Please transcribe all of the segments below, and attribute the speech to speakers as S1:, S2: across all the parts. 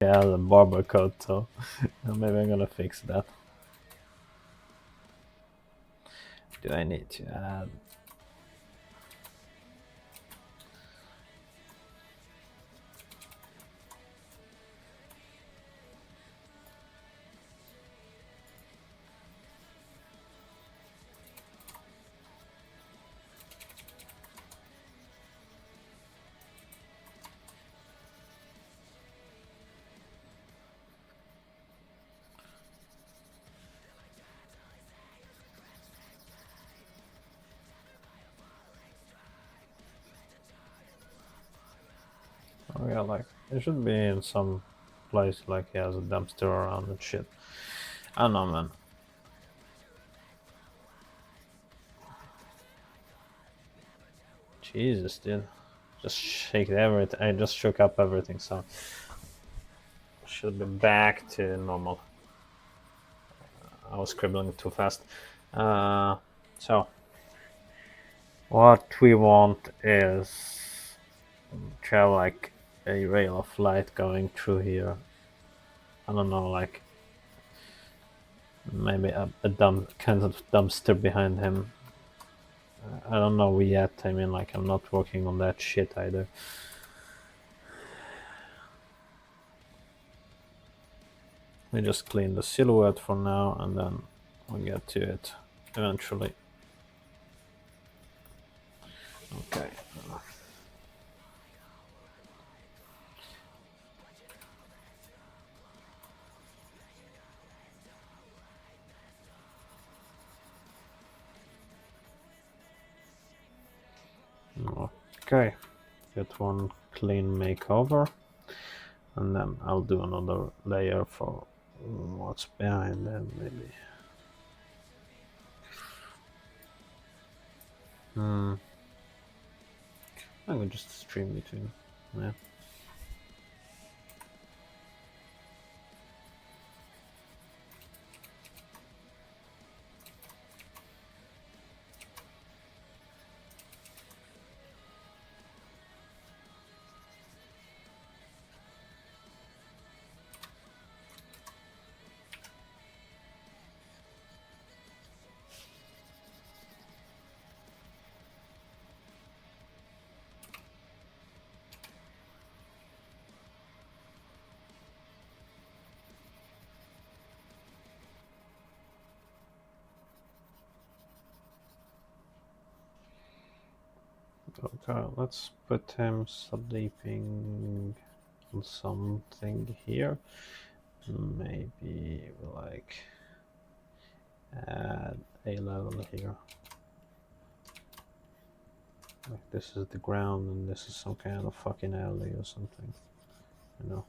S1: Yeah, the barber coat, so maybe I'm gonna fix that. Do I need to add? Oh yeah, like it should be in some place like he has a dumpster around and shit. I don't know, man. Jesus, dude. Just shake everything. I just shook up everything, so should be back to normal. I was scribbling too fast. So what we want is to have like a rail of light going through here. I don't know, like maybe a dumb kind of dumpster behind him. I don't know yet. I mean, like I'm not working on that shit either. We just clean the silhouette for now, and then we'll get to it eventually. Okay. Okay. Get one clean makeover, and then I'll do another layer for what's behind them, maybe. I will just stream between. Yeah. Okay, let's put him sleeping on something here. Maybe like add a level here. Like this is the ground and this is some kind of fucking alley or something. You know.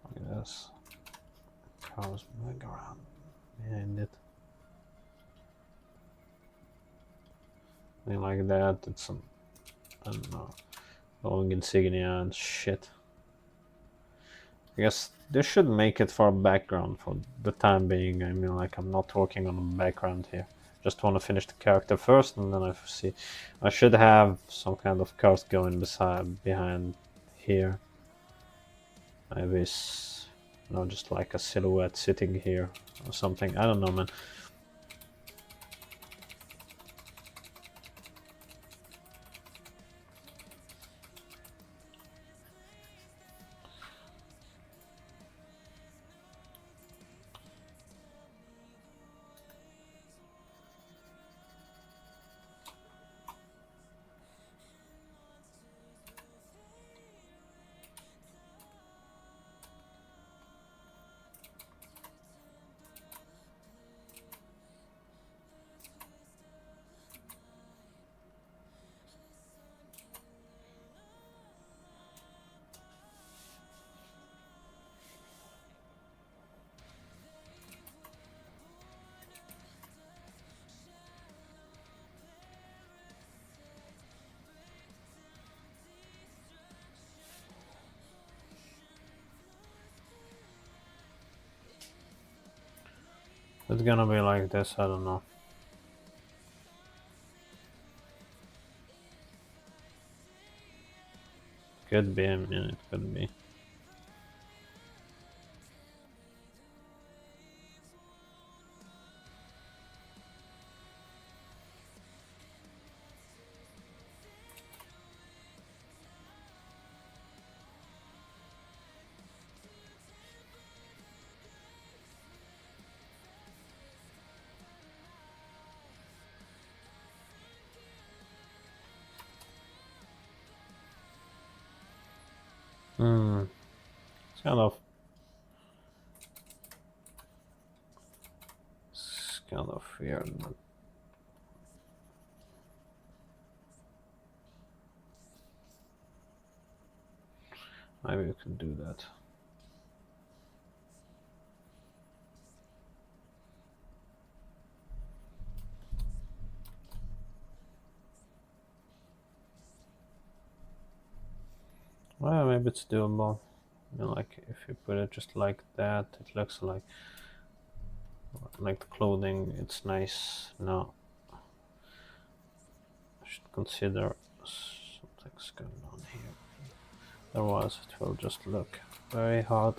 S1: Like this. Cars moving around behind it. Something like that. It's some, I don't know, long insignia and shit. I guess this should make it for background for the time being. I mean, like I'm not working on the background here. Just want to finish the character first, and then I see. I should have some kind of cars going beside behind here. Maybe it's, you know, just like a silhouette sitting here or something. I don't know, man. It's gonna be like this. I don't know. Could be. I mean, it could be. It's kind of... It's kind of weird, but... Maybe we can do that. Well, maybe it's doable. You know, like if you put it just like that, it looks like the clothing. It's nice. No, I should consider something's going on here. Otherwise, it will just look very hard.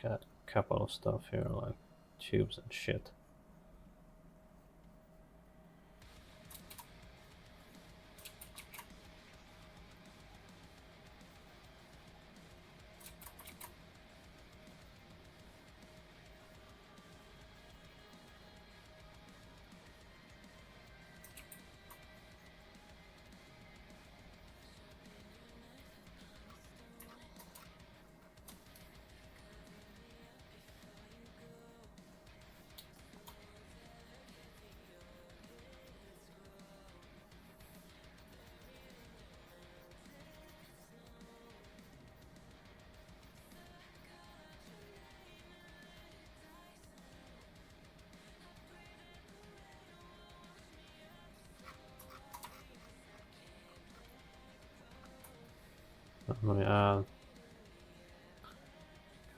S1: Got a couple of stuff here, like tubes and shit. I'm gonna add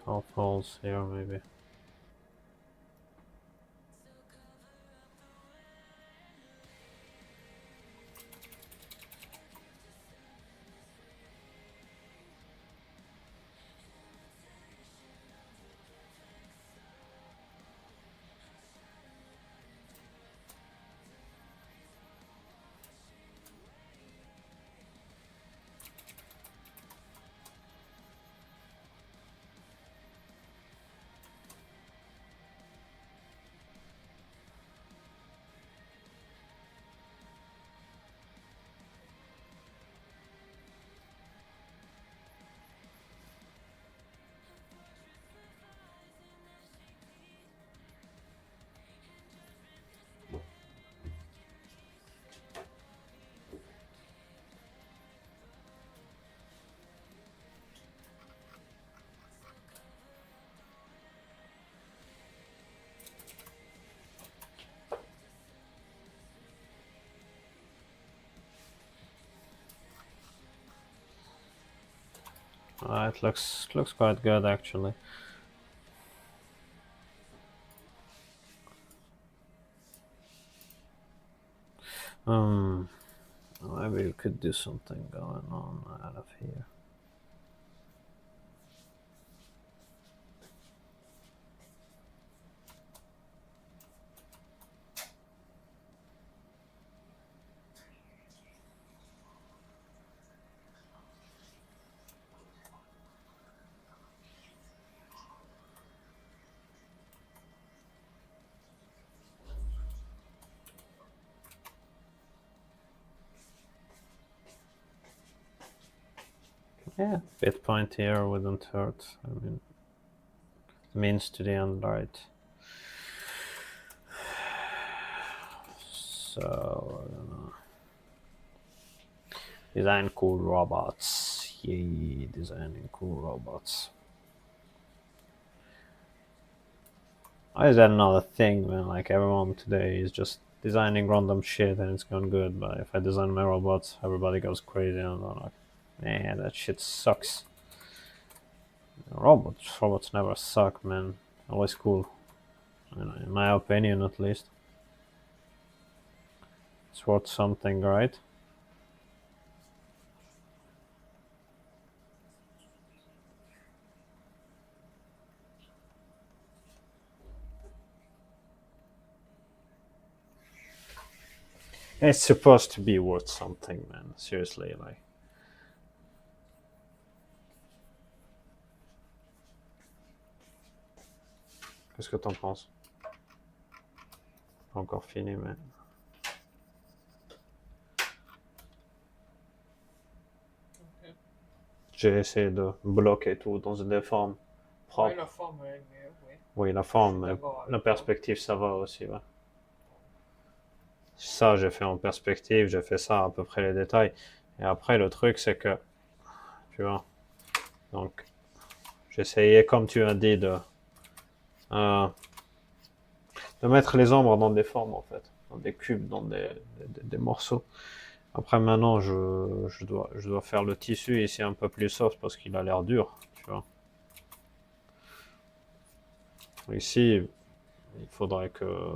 S1: half holes here, maybe. It looks quite good actually. Maybe we could do something going on out of here. Yeah, bit point here wouldn't hurt. I mean, means to the end, right? So, I don't know. Design cool robots. Yay, designing cool robots. Why is that another thing, man? Like, everyone today is just designing random shit and it's going good, but if I design my robots, everybody goes crazy and I'm like, man, that shit sucks. Robots never suck, man. Always cool. In my opinion, at least. It's worth something, right? It's supposed to be worth something, man. Seriously, like. Qu'est-ce que t'en penses? Pas encore fini, mais. J'ai essayé de bloquer tout dans des formes propres.
S2: Oui, la forme est mieux, oui.
S1: Oui, la forme, mais la perspective, ça va aussi, ouais. Ça, j'ai fait en perspective, j'ai fait ça à peu près les détails. Et après, le truc, c'est que, tu vois, donc, j'essayais, comme tu as dit, euh, de mettre les ombres dans des formes, en fait, dans des cubes, dans des morceaux. Après, maintenant, je dois faire le tissu ici un peu plus soft parce qu'il a l'air dur, tu vois. Ici, il faudrait que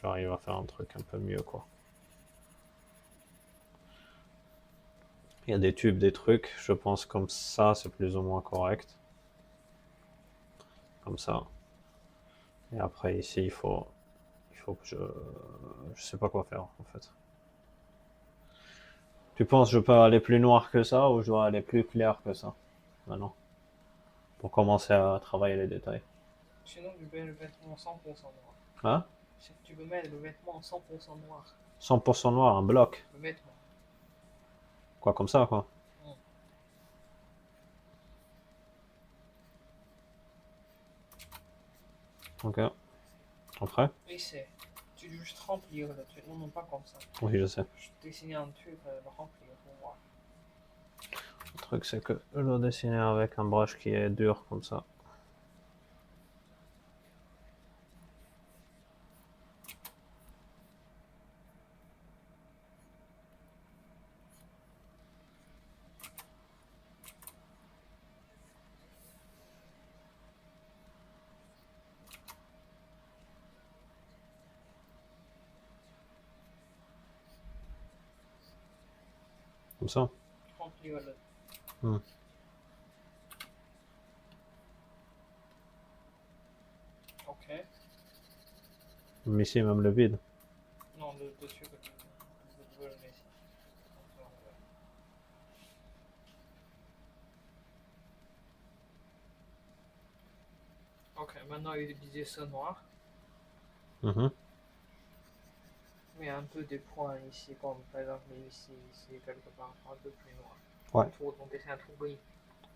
S1: j'arrive à faire un truc un peu mieux, quoi. Il y a des tubes, des trucs, je pense comme ça, c'est plus ou moins correct. Comme ça. Et après, ici, il faut que je sais pas quoi faire, en fait. Tu penses que je peux aller plus noir que ça ou je dois aller plus clair que ça, maintenant, pour commencer à travailler les détails?
S2: Sinon, tu mets le vêtement 100% noir.
S1: Hein?
S2: Tu peux mettre le vêtement 100% noir.
S1: 100% noir, un bloc.
S2: Le vêtement.
S1: Quoi, comme ça, quoi.
S2: Mm.
S1: Ok. Après?
S2: Oui, c'est. Tu dois juste remplir le truc. Non, non, pas comme ça.
S1: Oui, je sais.
S2: Je dessiner un truc, le remplir pour voir.
S1: Le truc, c'est que je dois dessiner avec un brush qui est dur, comme ça. Comme ça.
S2: Remplir le.
S1: Hmm.
S2: Ok.
S1: Mais ici, même le vide.
S2: Non, le dessus que tu veux le laisser. Ok, maintenant utiliser ce noir.
S1: Mhm.
S2: Mais un peu des points ici, comme par exemple ici, quelque part, un peu plus noir.
S1: Ouais.
S2: Pour ton dessin tout gris.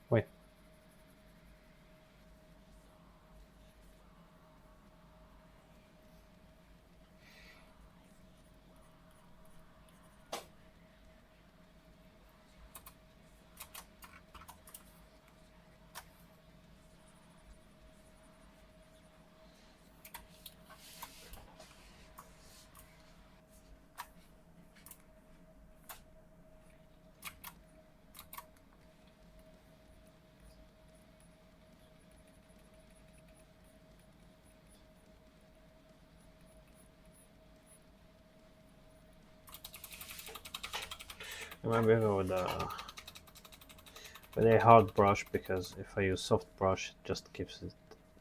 S1: Oui. Maybe with a hard brush, because if I use soft brush, it just gives it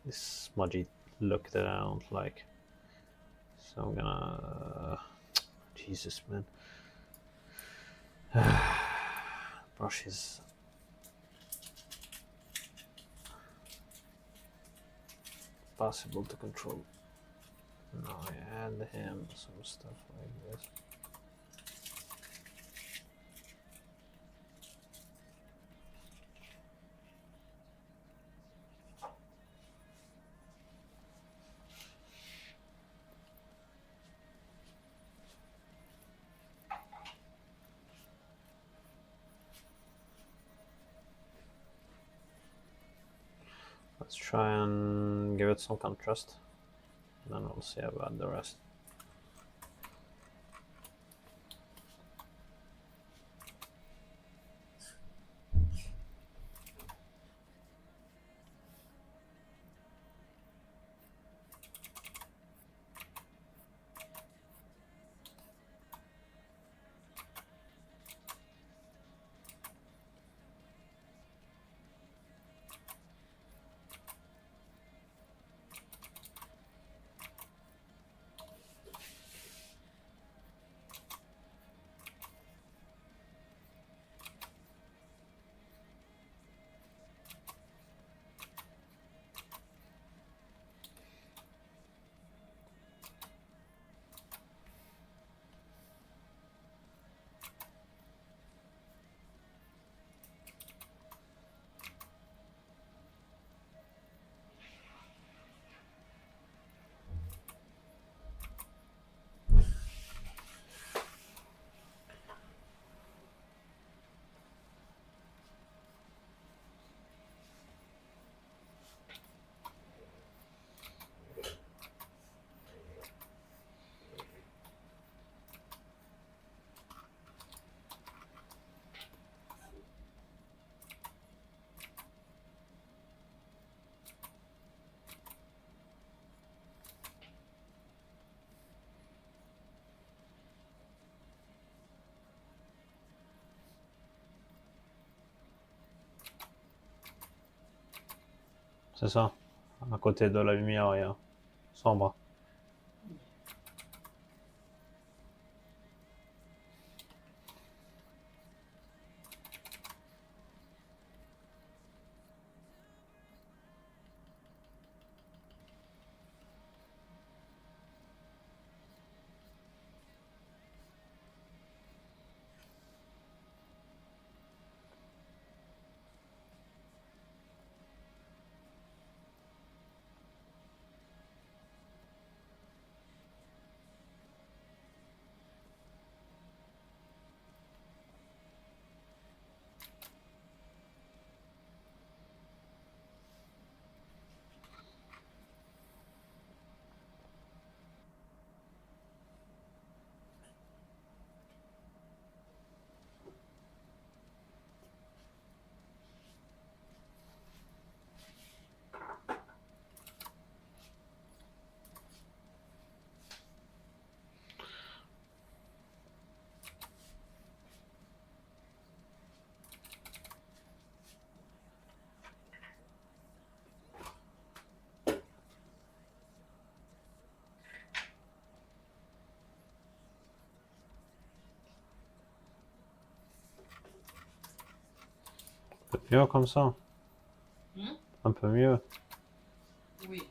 S1: this smudgy look that I don't like. So I'm gonna. Jesus, man. Brush is possible to control. Now I add him some stuff like this. Let's try and give it some contrast. Then we'll see about the rest. C'est ça. À côté de la lumière, il y a sombre. Un peu mieux comme ça.
S2: Hmm?
S1: Un peu mieux.
S2: Oui.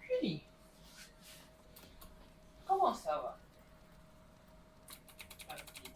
S2: Julie, comment ça va? Ma petite.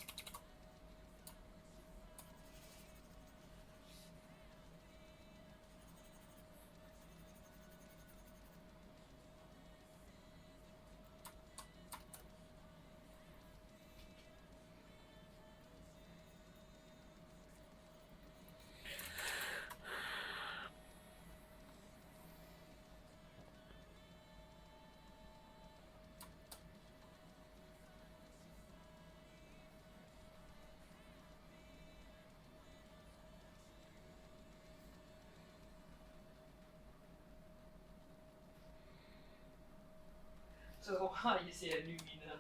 S2: Ce rail, c'est lumineux.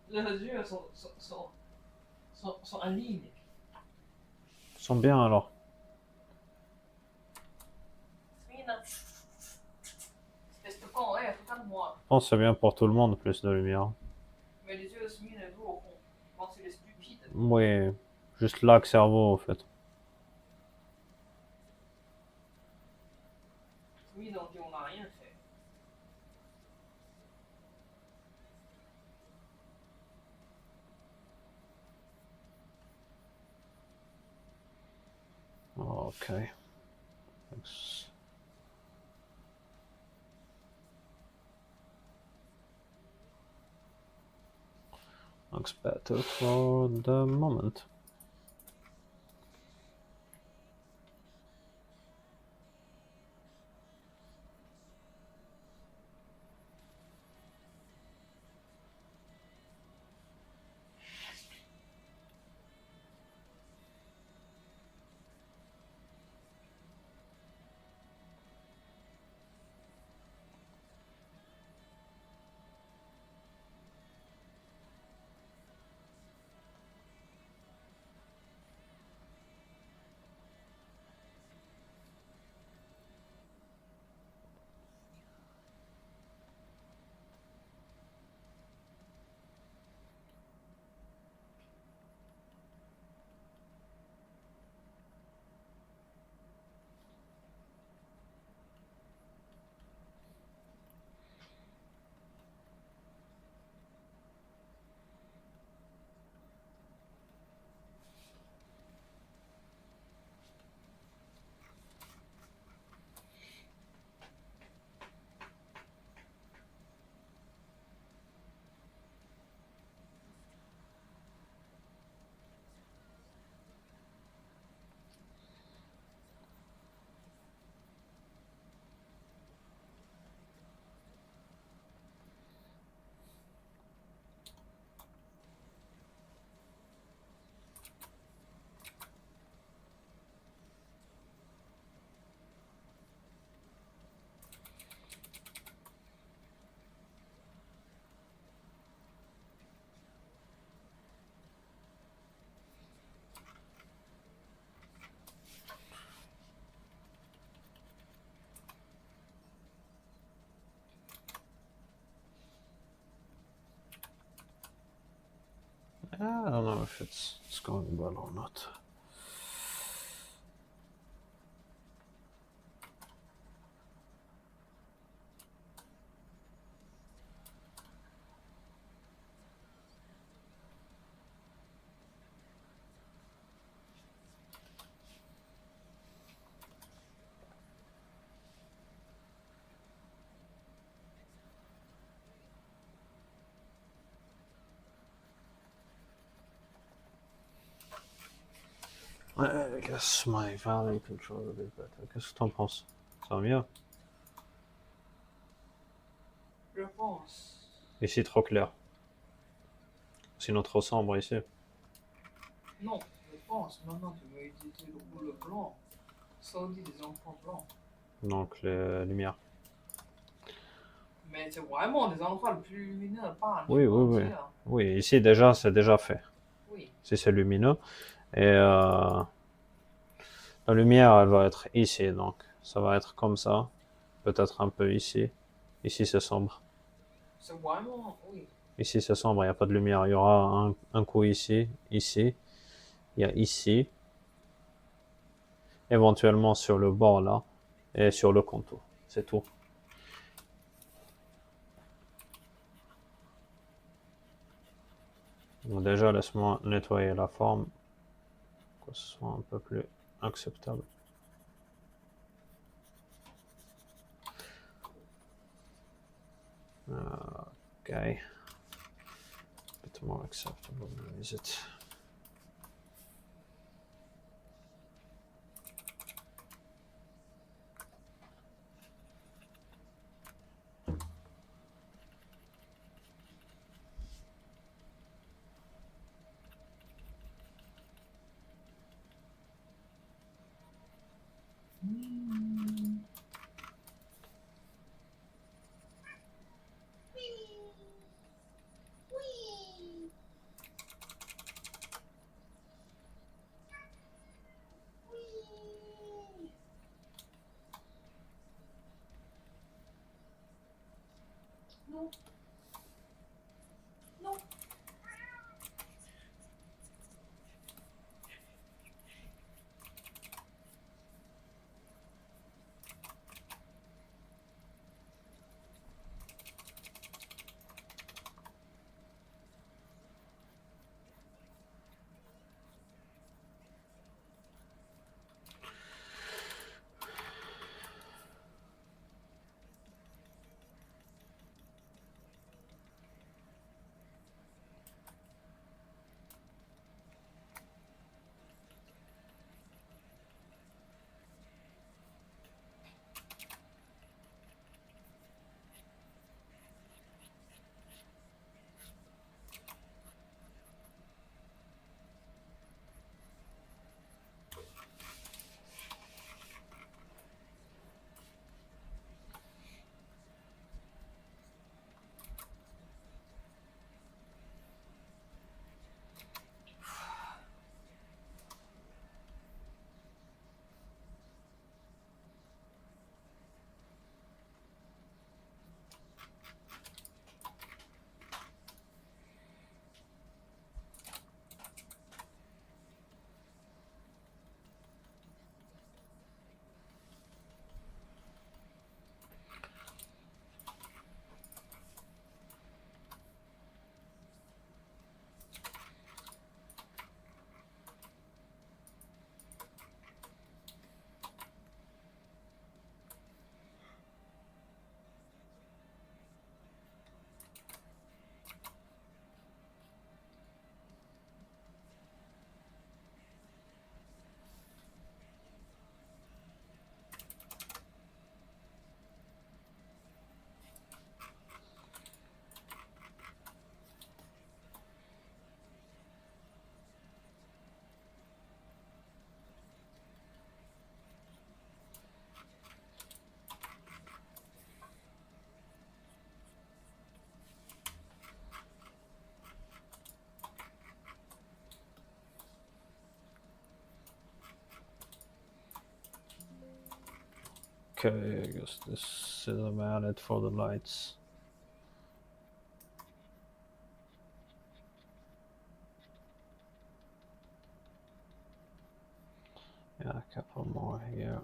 S2: Leurs yeux sont en ligne.
S1: Ils sont bien alors.
S2: Smina. Espèce de con, ouais, regarde-moi.
S1: Je pense que c'est bien pour tout le monde, plus de lumière.
S2: Mais les yeux de Smina, d'où au fond? Je pense qu'il est stupide.
S1: Oui, juste là que cerveau, en fait.
S2: Smina, on dit on n'a rien fait.
S1: Okay. Looks, looks better for the moment. I don't know if it's going well or not. I guess my value control a bit better. Qu'est-ce que t'en penses? Ça va mieux?
S2: Je pense.
S1: Ici, trop clair. Sinon, trop sombre ici.
S2: Non, je pense. Maintenant, tu veux utiliser le couleur blanc. Ça dit des enfants blancs.
S1: Donc, les lumières.
S2: Mais c'est vraiment des endroits les plus lumineux, pas
S1: Oui, oui, oui.
S2: entier, hein.
S1: Oui, ici, déjà, c'est déjà fait.
S2: Oui.
S1: Si c'est lumineux. Et la lumière, elle va être ici. Donc, ça va être comme ça. Peut-être un peu ici. Ici, c'est sombre.
S2: C'est vraiment, oui.
S1: Ici, c'est sombre, il n'y a pas de lumière. Il y aura un coup ici, ici. Il y a ici. Éventuellement sur le bord là. Et sur le contour. C'est tout. Donc déjà, laisse-moi nettoyer la forme. Pour que ce soit un peu plus acceptable. Okay. A bit more acceptable, is it?
S2: Non. Non.
S1: Okay, I guess this is about it for the lights. Yeah, a couple more here.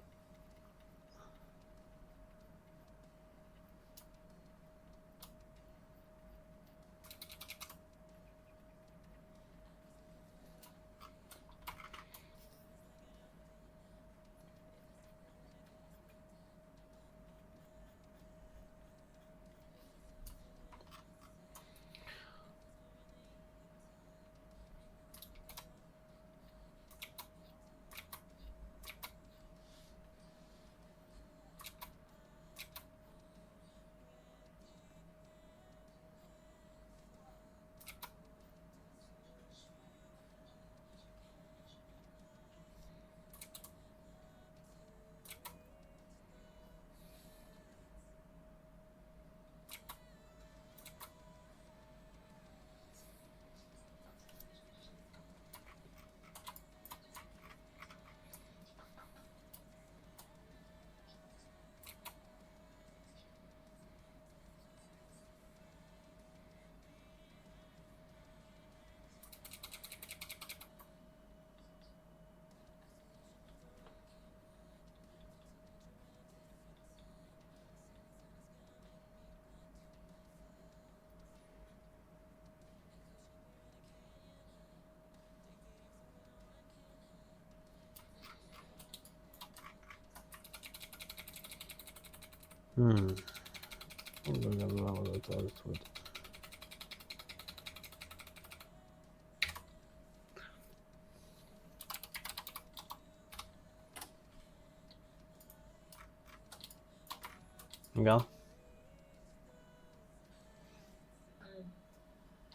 S1: Regarde.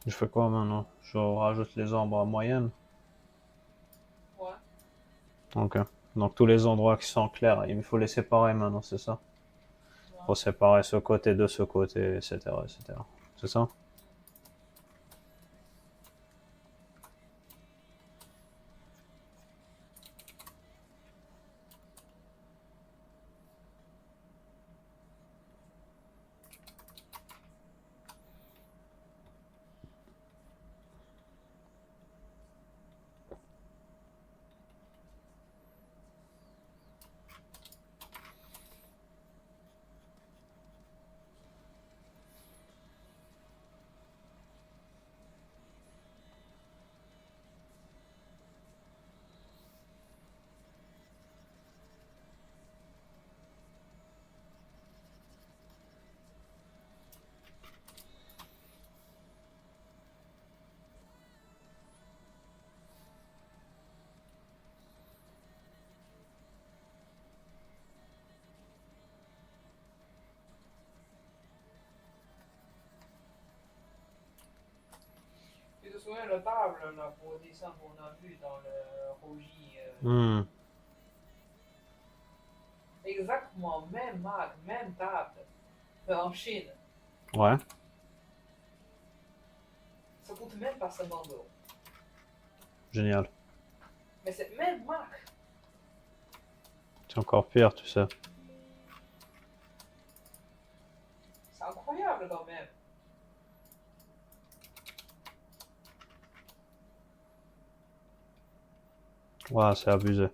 S1: Je fais quoi maintenant? Je rajoute les ombres à moyenne.
S2: Ouais.
S1: Ok. Donc tous les endroits qui sont clairs, il faut les séparer maintenant, c'est ça?
S2: Ouais.
S1: Faut séparer ce côté de ce côté, etc., etc. C'est ça?
S2: Tu te souviens la table là, pour dessin qu'on a vu dans le Rogi exactement même marque, même table, mais en Chine.
S1: Ouais.
S2: Ça coûte même pas 50 euros.
S1: Génial.
S2: Mais c'est même marque.
S1: C'est encore pire, tu sais.
S2: C'est incroyable quand même.
S1: Ouais, c'est abusé.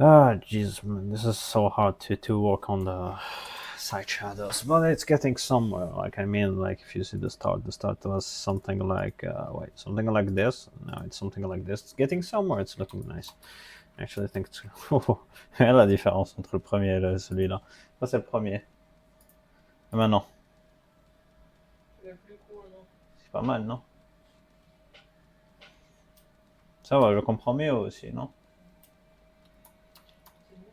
S1: Ah, jeez, man, this is so hard to work on the side shadows, but it's getting somewhere. Like I mean, like if you see the start was something like something like this. Now it's something like this. It's getting somewhere. It's looking nice. Actually, I think it's la différence entre le premier et celui-là. Ça c'est le premier. Et maintenant,
S2: Le plus court, non?
S1: c'est pas mal, non? Ça va, je comprends mieux aussi, non?
S2: C'est mieux.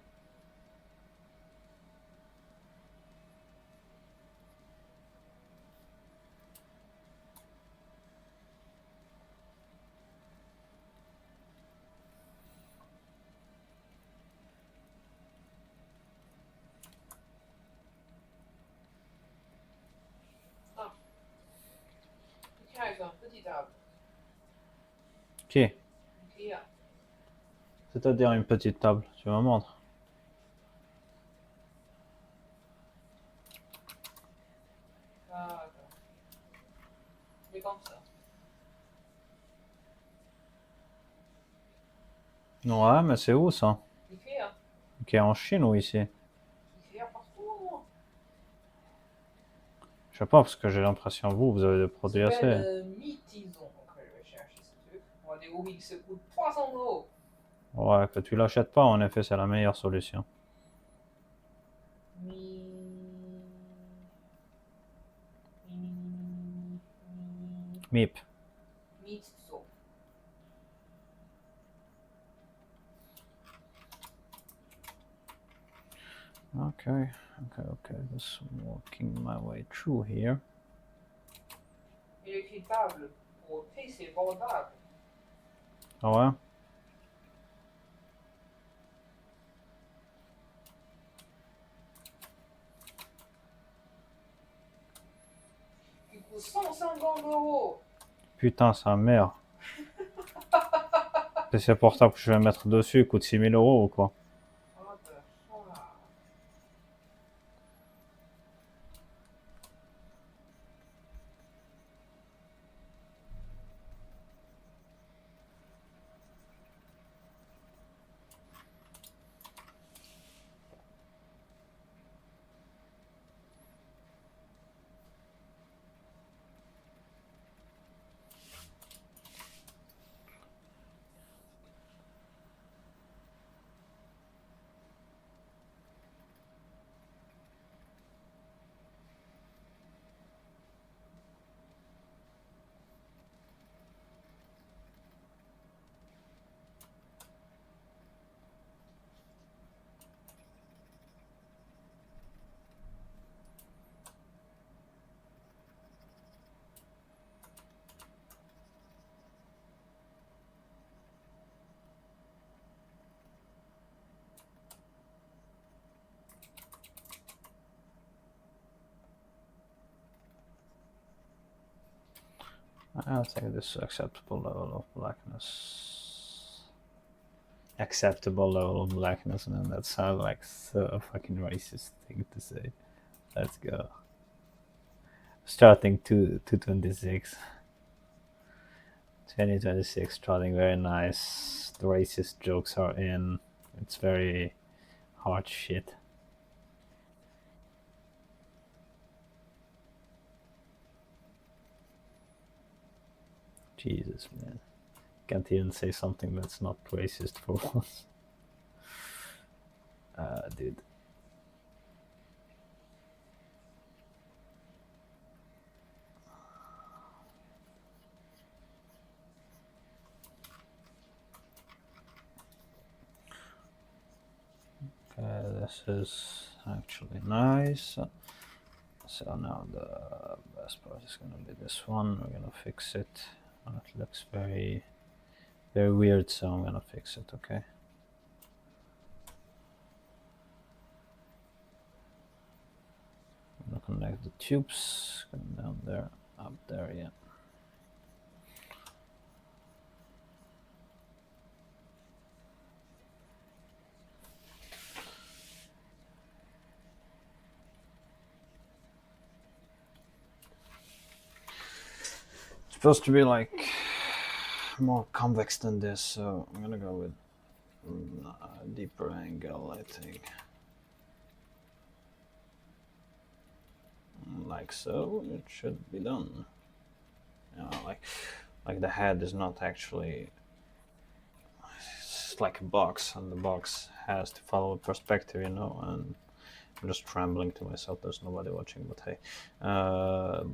S2: Ah. Écris avec un petit table.
S1: Qui?
S2: Écris.
S1: C'est-à-dire une petite table, tu me montres?
S2: Ah, d'accord. Mais comme ça.
S1: Ouais, mais c'est où ça?
S2: Écris.
S1: Qui est en Chine ou ici?
S2: Écris partout.
S1: Je sais pas, parce que j'ai l'impression vous avez des produits
S2: C'est
S1: assez.
S2: le Mitison. Donc, je vais chercher ce truc. On va des hobbies qui se coûtent 300 €.
S1: Ouais, que tu l'achètes pas, en effet, c'est la meilleure solution. MIP.
S2: Mitso.
S1: Okay, just walking my way through here.
S2: Il écrit table pour PC portable.
S1: Ah ouais?
S2: Qui coûte 150 €.
S1: Putain, sa mère. PC portable que je vais mettre dessus coûte 6000 € ou quoi?
S2: What the fuck?
S1: I think this is acceptable level of blackness. Acceptable level of blackness, man. That sounds like so fucking racist thing to say. Let's go. Starting 226. 2026 starting very nice. The racist jokes are in. It's very hard shit. Jesus, man. Can't even say something that's not racist for once. Dude. Okay, this is actually nice. So now the best part is gonna be this one. We're gonna fix it. It looks very, very weird, so I'm gonna fix it, okay? I'm gonna connect the tubes. Come down there, up there, yeah. It's supposed to be like more convex than this, so I'm gonna go with a deeper angle, I think. like so, it should be done. You know, like the head is not actually. It's like a box, and the box has to follow a perspective, you know. And I'm just trembling to myself. There's nobody watching, but hey,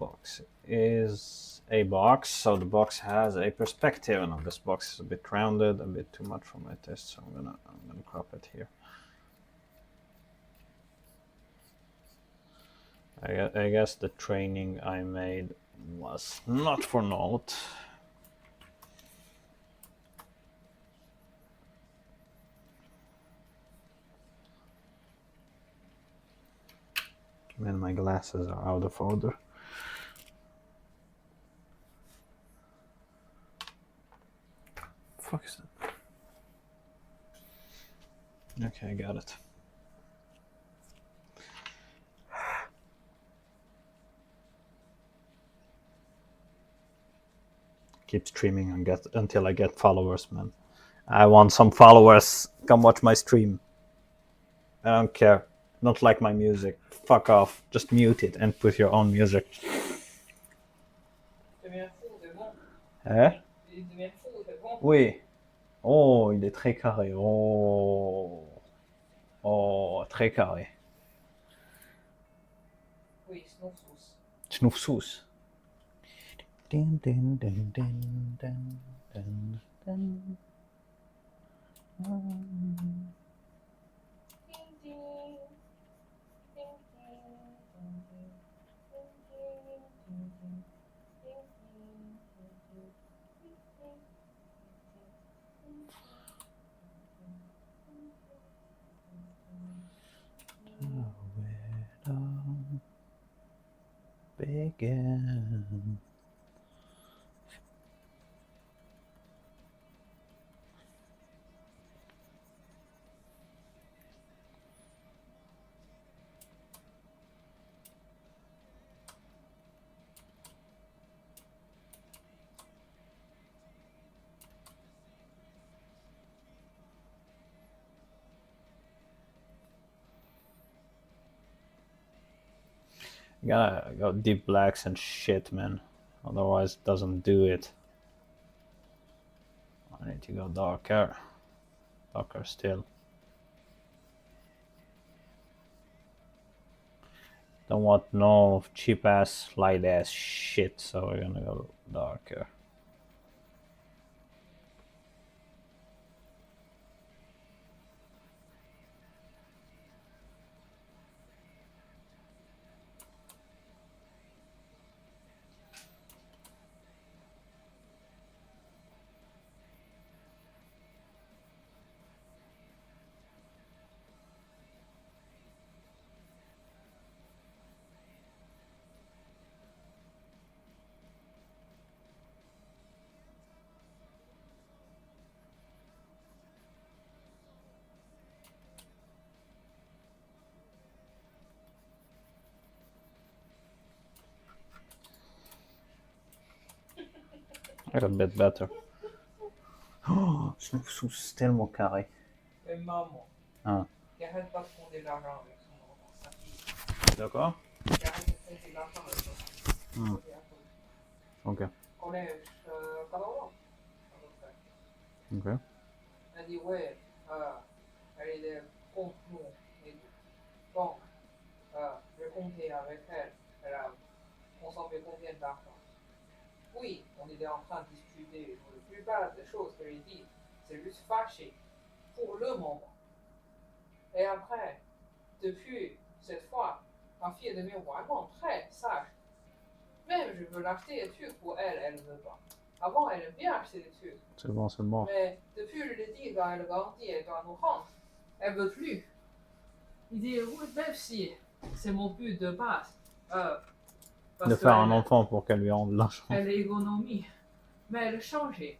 S1: box is a box, so the box has a perspective, and this box is a bit rounded, a bit too much for my taste. So I'm gonna crop it here. I guess the training I made was not for naught. Man, my glasses are out of order. Fuck is that? Okay, I got it. Keep streaming and until I get followers, man. I want some followers. Come watch my stream. I don't care. Not like my music. Fuck off. Just mute it and put your own music. Hein? Oui. Oh, il est très carré. Oh. Oh, très carré.
S2: Oui, Snoopsous.
S1: Snoopsous. Dun, dun, dun, dun, dun, dun, dun. Begin. You gotta go deep blacks and shit, man. Otherwise, it doesn't do it. I need to go darker. Darker still. Don't want no cheap ass, light ass shit, so we're gonna go darker. A bit better. Oh, c'est tellement carré.
S2: Mais maman,
S1: Ah.
S2: qui arrête pas de fonder de l'argent avec son enfant, sa fille.
S1: D'accord.
S2: Qui arrête de fonder de l'argent avec son enfant.
S1: Ok.
S2: Collège, 14 ans, à peu près.
S1: Ok.
S2: Elle dit, ouais, elle est contre nous et tout. Donc, je comptais avec elle. Elle a consommé combien d'argent? Oui, on était en train de discuter. La plupart des choses que j'ai dites, c'est juste fâché pour le moment. Et après, depuis cette fois, ma fille est devenue vraiment très sage. Même je veux l'acheter des trucs pour elle, elle ne veut pas. Avant, elle aime bien acheter des trucs.
S1: C'est bon, c'est bon.
S2: Mais depuis je l'ai dit, quand elle grandit, elle doit nous rendre. Elle veut plus. Il dit, oui, même si c'est mon but de base.
S1: De faire un enfant pour qu'elle lui rende l'argent.
S2: Elle est économie. Mais elle a changé.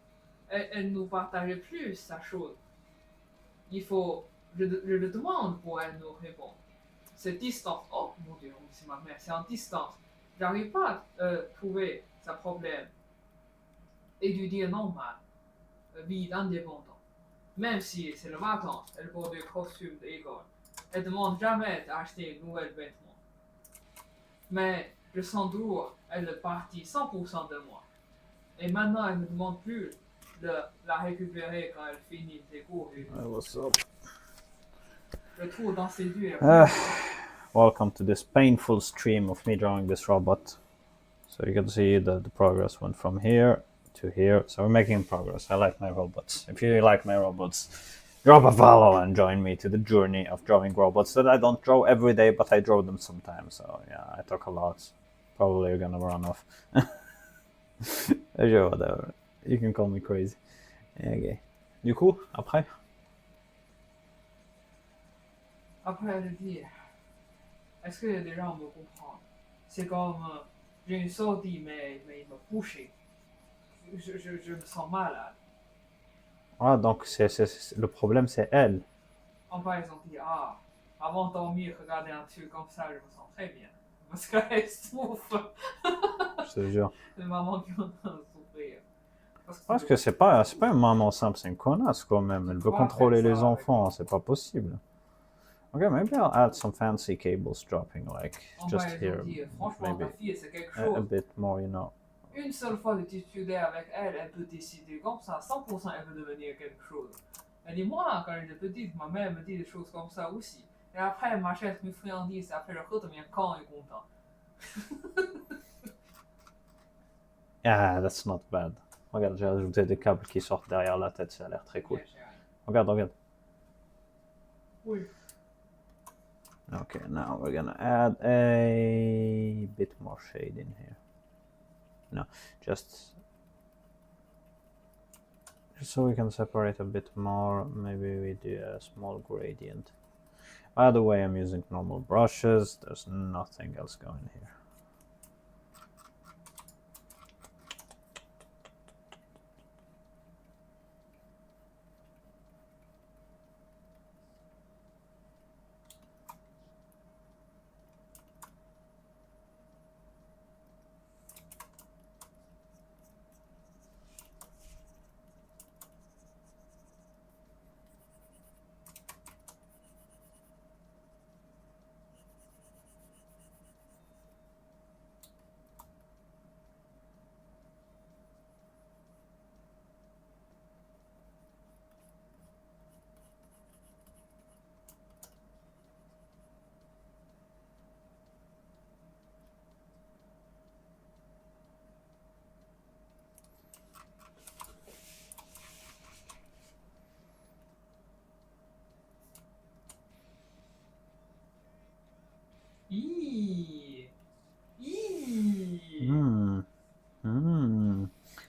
S2: Elle nous partageait plus sa chose. Il faut. Je le demande pour elle nous répondre. C'est distance. Oh mon dieu, c'est ma mère, c'est en distance. J'arrive pas à trouver sa problème. Étudier normal. Vie indépendante. Même si c'est le vacances, elle porte des costumes d'école. Elle demande jamais d'acheter de nouveaux vêtements. Mais je sens d'où elle est partie 100% de moi. Et maintenant, elle ne me demande plus de la récupérer quand elle finit ses cours. Et
S1: What's up?
S2: le trou dans ses yeux.
S1: Welcome to this painful stream of me drawing this robot. So you can see that the progress went from here to here. So we're making progress. I like my robots. If you like my robots, drop a follow and join me to the journey of drawing robots that I don't draw every day, but I draw them sometimes. So yeah, I talk a lot. Probably you're gonna run off. Sure, whatever. You can call me crazy. Ok. Du coup, après?
S2: Après, elle dit, est-ce que les gens me comprennent? C'est comme, j'ai une sortie, mais il m'a poussé. Je me sens malade.
S1: Ah, donc le problème, c'est elle.
S2: Enfin, ils ont dit, avant de dormir, regarder un truc comme ça, je me sens très bien. Parce qu'elle souffre.
S1: Je te jure.
S2: Les mamans qui sont en train de souffrir.
S1: Parce que c'est pas une maman simple, c'est une connasse quand même. Elle veut contrôler les enfants, c'est pas possible. Okay, maybe I'll add some fancy cables dropping, like just here.
S2: Franchement, ta fille, c'est quelque
S1: A
S2: chose.
S1: bit more, you know.
S2: Une seule fois de discuter avec elle, elle peut décider comme ça, 100% elle veut devenir quelque chose. Elle dit, moi, quand j'étais petite, ma mère me dit des choses comme ça aussi. Et après, elle m'achète mes friandises, et après, je redeviens quand et content.
S1: Ah, that's not bad. Regarde, j'ai ajouté des câbles qui sortent derrière la tête, ça a l'air très cool. Regarde, regarde.
S2: Oui.
S1: Okay, now we're gonna add a bit more shade in here. No, just so we can separate a bit more. Maybe we do a small gradient. By the way, I'm using normal brushes. There's nothing else going here.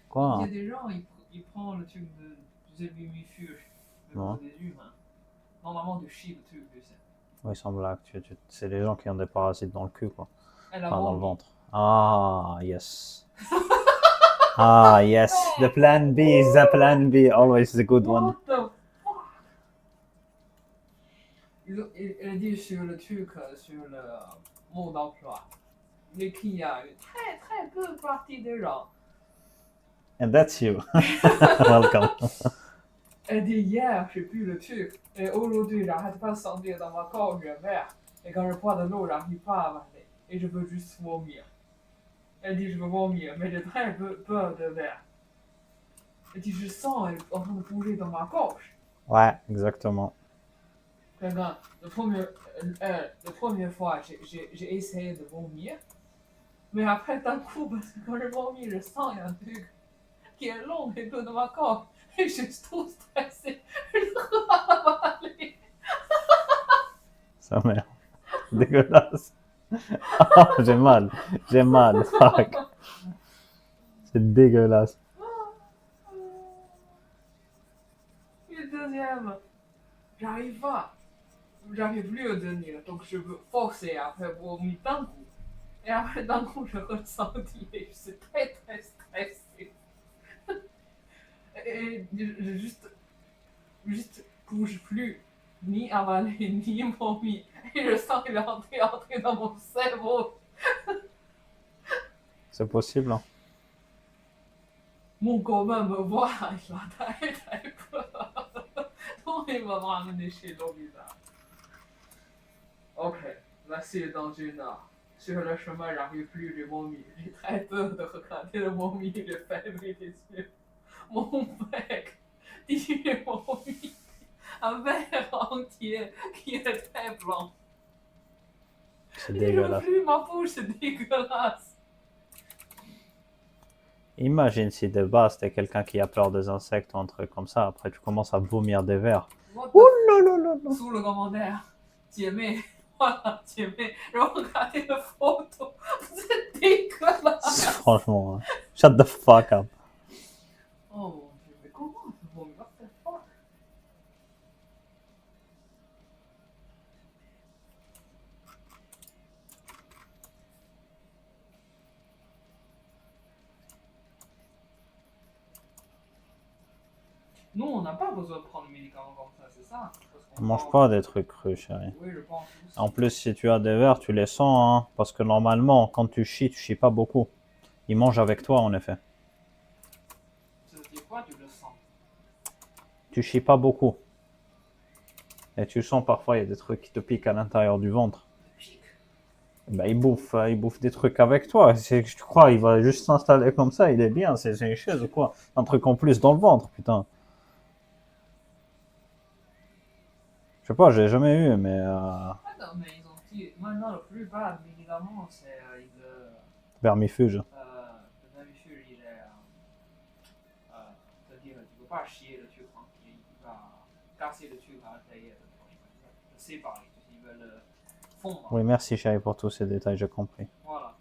S1: Quoi?
S2: Il y a des gens, ils prennent le truc de zébumifuge, le des humains. Normalement, du shit, le truc, tu sais.
S1: Oui, sans blague. C'est les gens qui ont des parasites dans le cul, quoi.
S2: Enfin,
S1: dans le ventre. Ah, yes. Ah, yes. The plan B is the plan B. Always the good one.
S2: What the fuck? Il dit sur le truc, sur le mot d'emploi, mais qu'il y a une très très peu partie des gens.
S1: And that's you. Welcome.
S2: Elle dit hier, j'ai bu le truc, et aujourd'hui, j'arrête pas de sentir dans ma gorge vert, et quand je bois de l'eau, j'arrive pas à avaler, et je veux juste vomir. Elle dit, je veux vomir, mais j'ai très peur de verre. Elle dit, je sens elle en train de bouger dans ma gorge.
S1: Ouais, exactement.
S2: Regarde, la première fois, j'ai essayé de vomir, mais après, d'un coup, parce que quand je vomis, je sens qu'il y a un truc qui est long et tout dans ma gorge, et je suis trop stressée. Je dois avaler.
S1: Sa mère. Dégueulasse. Oh, j'ai mal. J'ai mal. Fuck. C'est dégueulasse.
S2: Et le deuxième, j'arrive plus à tenir, donc je veux forcer après vomir d'un coup. Et après, d'un coup, je ressens et je suis très très stressée. Et je juste bouge plus, ni avaler, ni vomir. Et je sens qu'il est entré dans mon cerveau.
S1: C'est possible, hein.
S2: Mon copain me voit, il a très peur. Donc il va m'emmener chez l'hôpital. Ok, là c'est dans une Sur le chemin, j'arrive plus les momies. J'ai très peur de regarder le momie et de fermer les yeux. Mon bec dit le momie. Un verre entier qui est très blanc.
S1: C'est
S2: Je
S1: dégueulasse.
S2: plus ma bouche, c'est dégueulasse.
S1: Imagine si de base t'es quelqu'un qui a peur des insectes ou un truc comme ça, après tu commences à vomir des vers.
S2: What
S1: Ouh
S2: the
S1: là là là là.
S2: Sous le commentaire, 姐妹，voilà, 姐妹，然后regardez la photo, c'est dégueulasse.
S1: Franchement, hein. Shut the fuck up.
S2: Oh mon dieu, mais comment on peut vomir? What the fuck? Nous, on n'a pas besoin de prendre des médicaments comme ça, c'est ça? Parce qu'on
S1: On mange
S2: prend-
S1: pas des trucs crus, chérie.
S2: Oui, je pense aussi.
S1: En plus, si tu as des vers, tu les sens, hein, parce que normalement, quand tu chies pas beaucoup. Ils mangent avec toi, en effet.
S2: Ça veut dire quoi, tu le sens?
S1: Tu chies pas beaucoup. Et tu sens parfois, il y a des trucs qui te piquent à l'intérieur du ventre.
S2: Pique.
S1: Ben, il bouffe des trucs avec toi. Tu crois, il va juste s'installer comme ça, il est bien, c'est une chaise ou quoi? Un truc en plus dans le ventre, putain. Je sais pas, j'ai jamais eu, mais
S2: Attends, mais ils ont dit, maintenant, le plus bas médicament, c'est
S1: vermifuge.
S2: le vermifuge, il est. C'est-à-dire, tu peux pas chier le truc tranquille, il va casser le truc à l'intérieur. Le séparer, ils veulent fondre.
S1: Oui, merci chérie pour tous ces détails, j'ai compris.
S2: Voilà.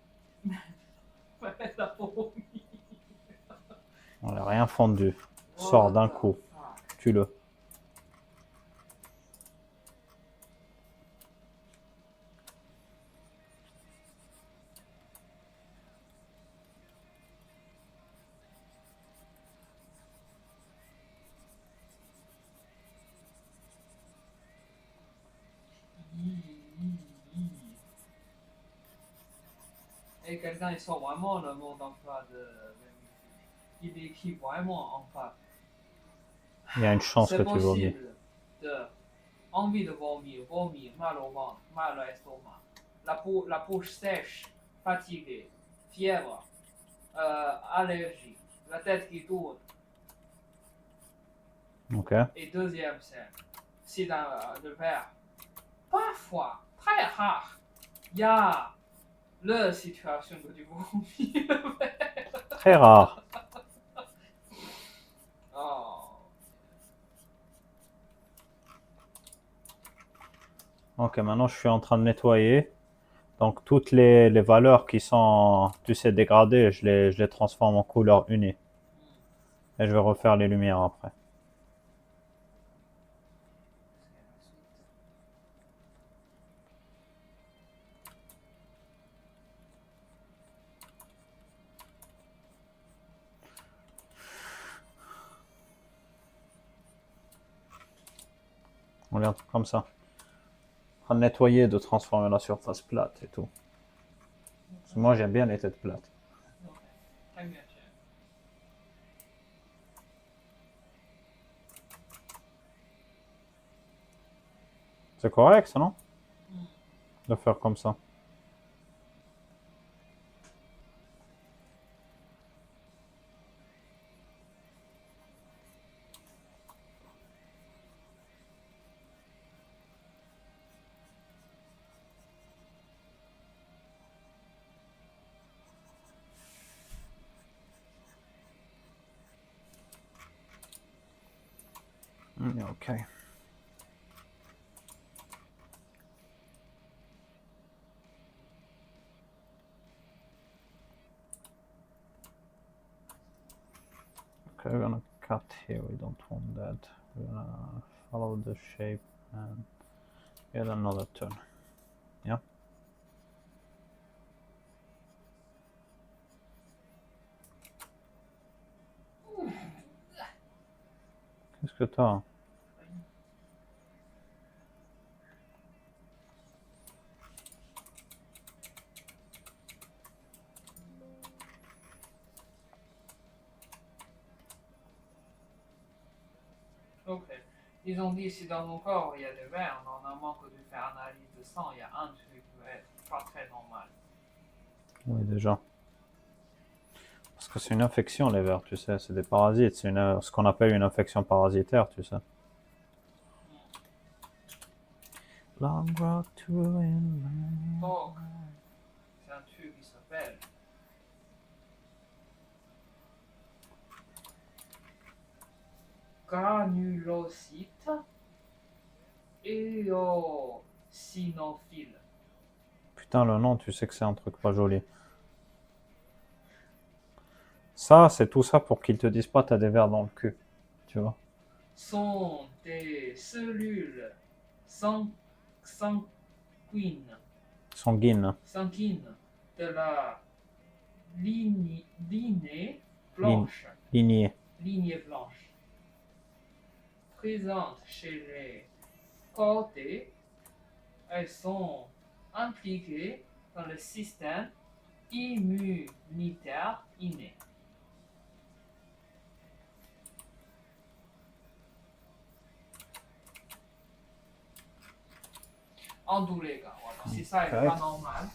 S2: La vomi.
S1: On n'a rien fondu. Sors d'un coup. Tue-le.
S2: Et quelqu'un, il sort vraiment le mot d'emploi de vermifuge. Il écrit vraiment en face.
S1: Il y a une chance
S2: C'est
S1: que tu vomis.
S2: possible de envie de vomir, vomir, mal au ventre, mal à l'estomac, la bouche sèche, fatigué, fièvre, allergie, la tête qui tourne.
S1: Ok.
S2: Et deuxième scène, c'est dans le verre. Parfois, très rare, il y a la situation que tu vomis le verre.
S1: Très rare.
S2: Oh.
S1: Ok, maintenant je suis en train de nettoyer. Donc toutes les valeurs qui sont, tu sais, dégradées, je les transforme en couleur unie. Et je vais refaire les lumières après. On regarde comme ça. En train de nettoyer, de transformer la surface plate et tout. Parce que moi j'aime bien les têtes plates.
S2: Ok, très bien, chef.
S1: C'est correct, ça, non?
S2: Mm.
S1: De faire comme ça. Ok. Okay, we're gonna cut here, we don't want that. We're gonna follow the shape and get another turn. Yeah. Qu'est-ce que t'as?
S2: Ok. Ils ont dit si dans mon corps il y a des vers, normalement que tu fais analyse de sang, il y a un truc qui va être pas très normal.
S1: Oui, déjà. Parce que c'est une infection, les vers, tu sais. C'est des parasites. C'est ce qu'on appelle une infection parasitaire, tu sais. Long road to ruin.
S2: Donc, c'est un truc qui s'appelle granulocyte éosinophile.
S1: Putain, le nom, tu sais que c'est un truc pas joli. Ça, c'est tout ça pour qu'ils te disent pas t'as des vers dans le cul. Tu vois.
S2: Sont des cellules sanguines,
S1: Sanguine.
S2: sanguines de la lignée
S1: Lin-
S2: blanche,
S1: lignée.
S2: lignée blanche, présentes chez les cordés. Elles sont impliquées dans le système immunitaire inné. En tous les cas, voilà. Si ça n'est pas normal,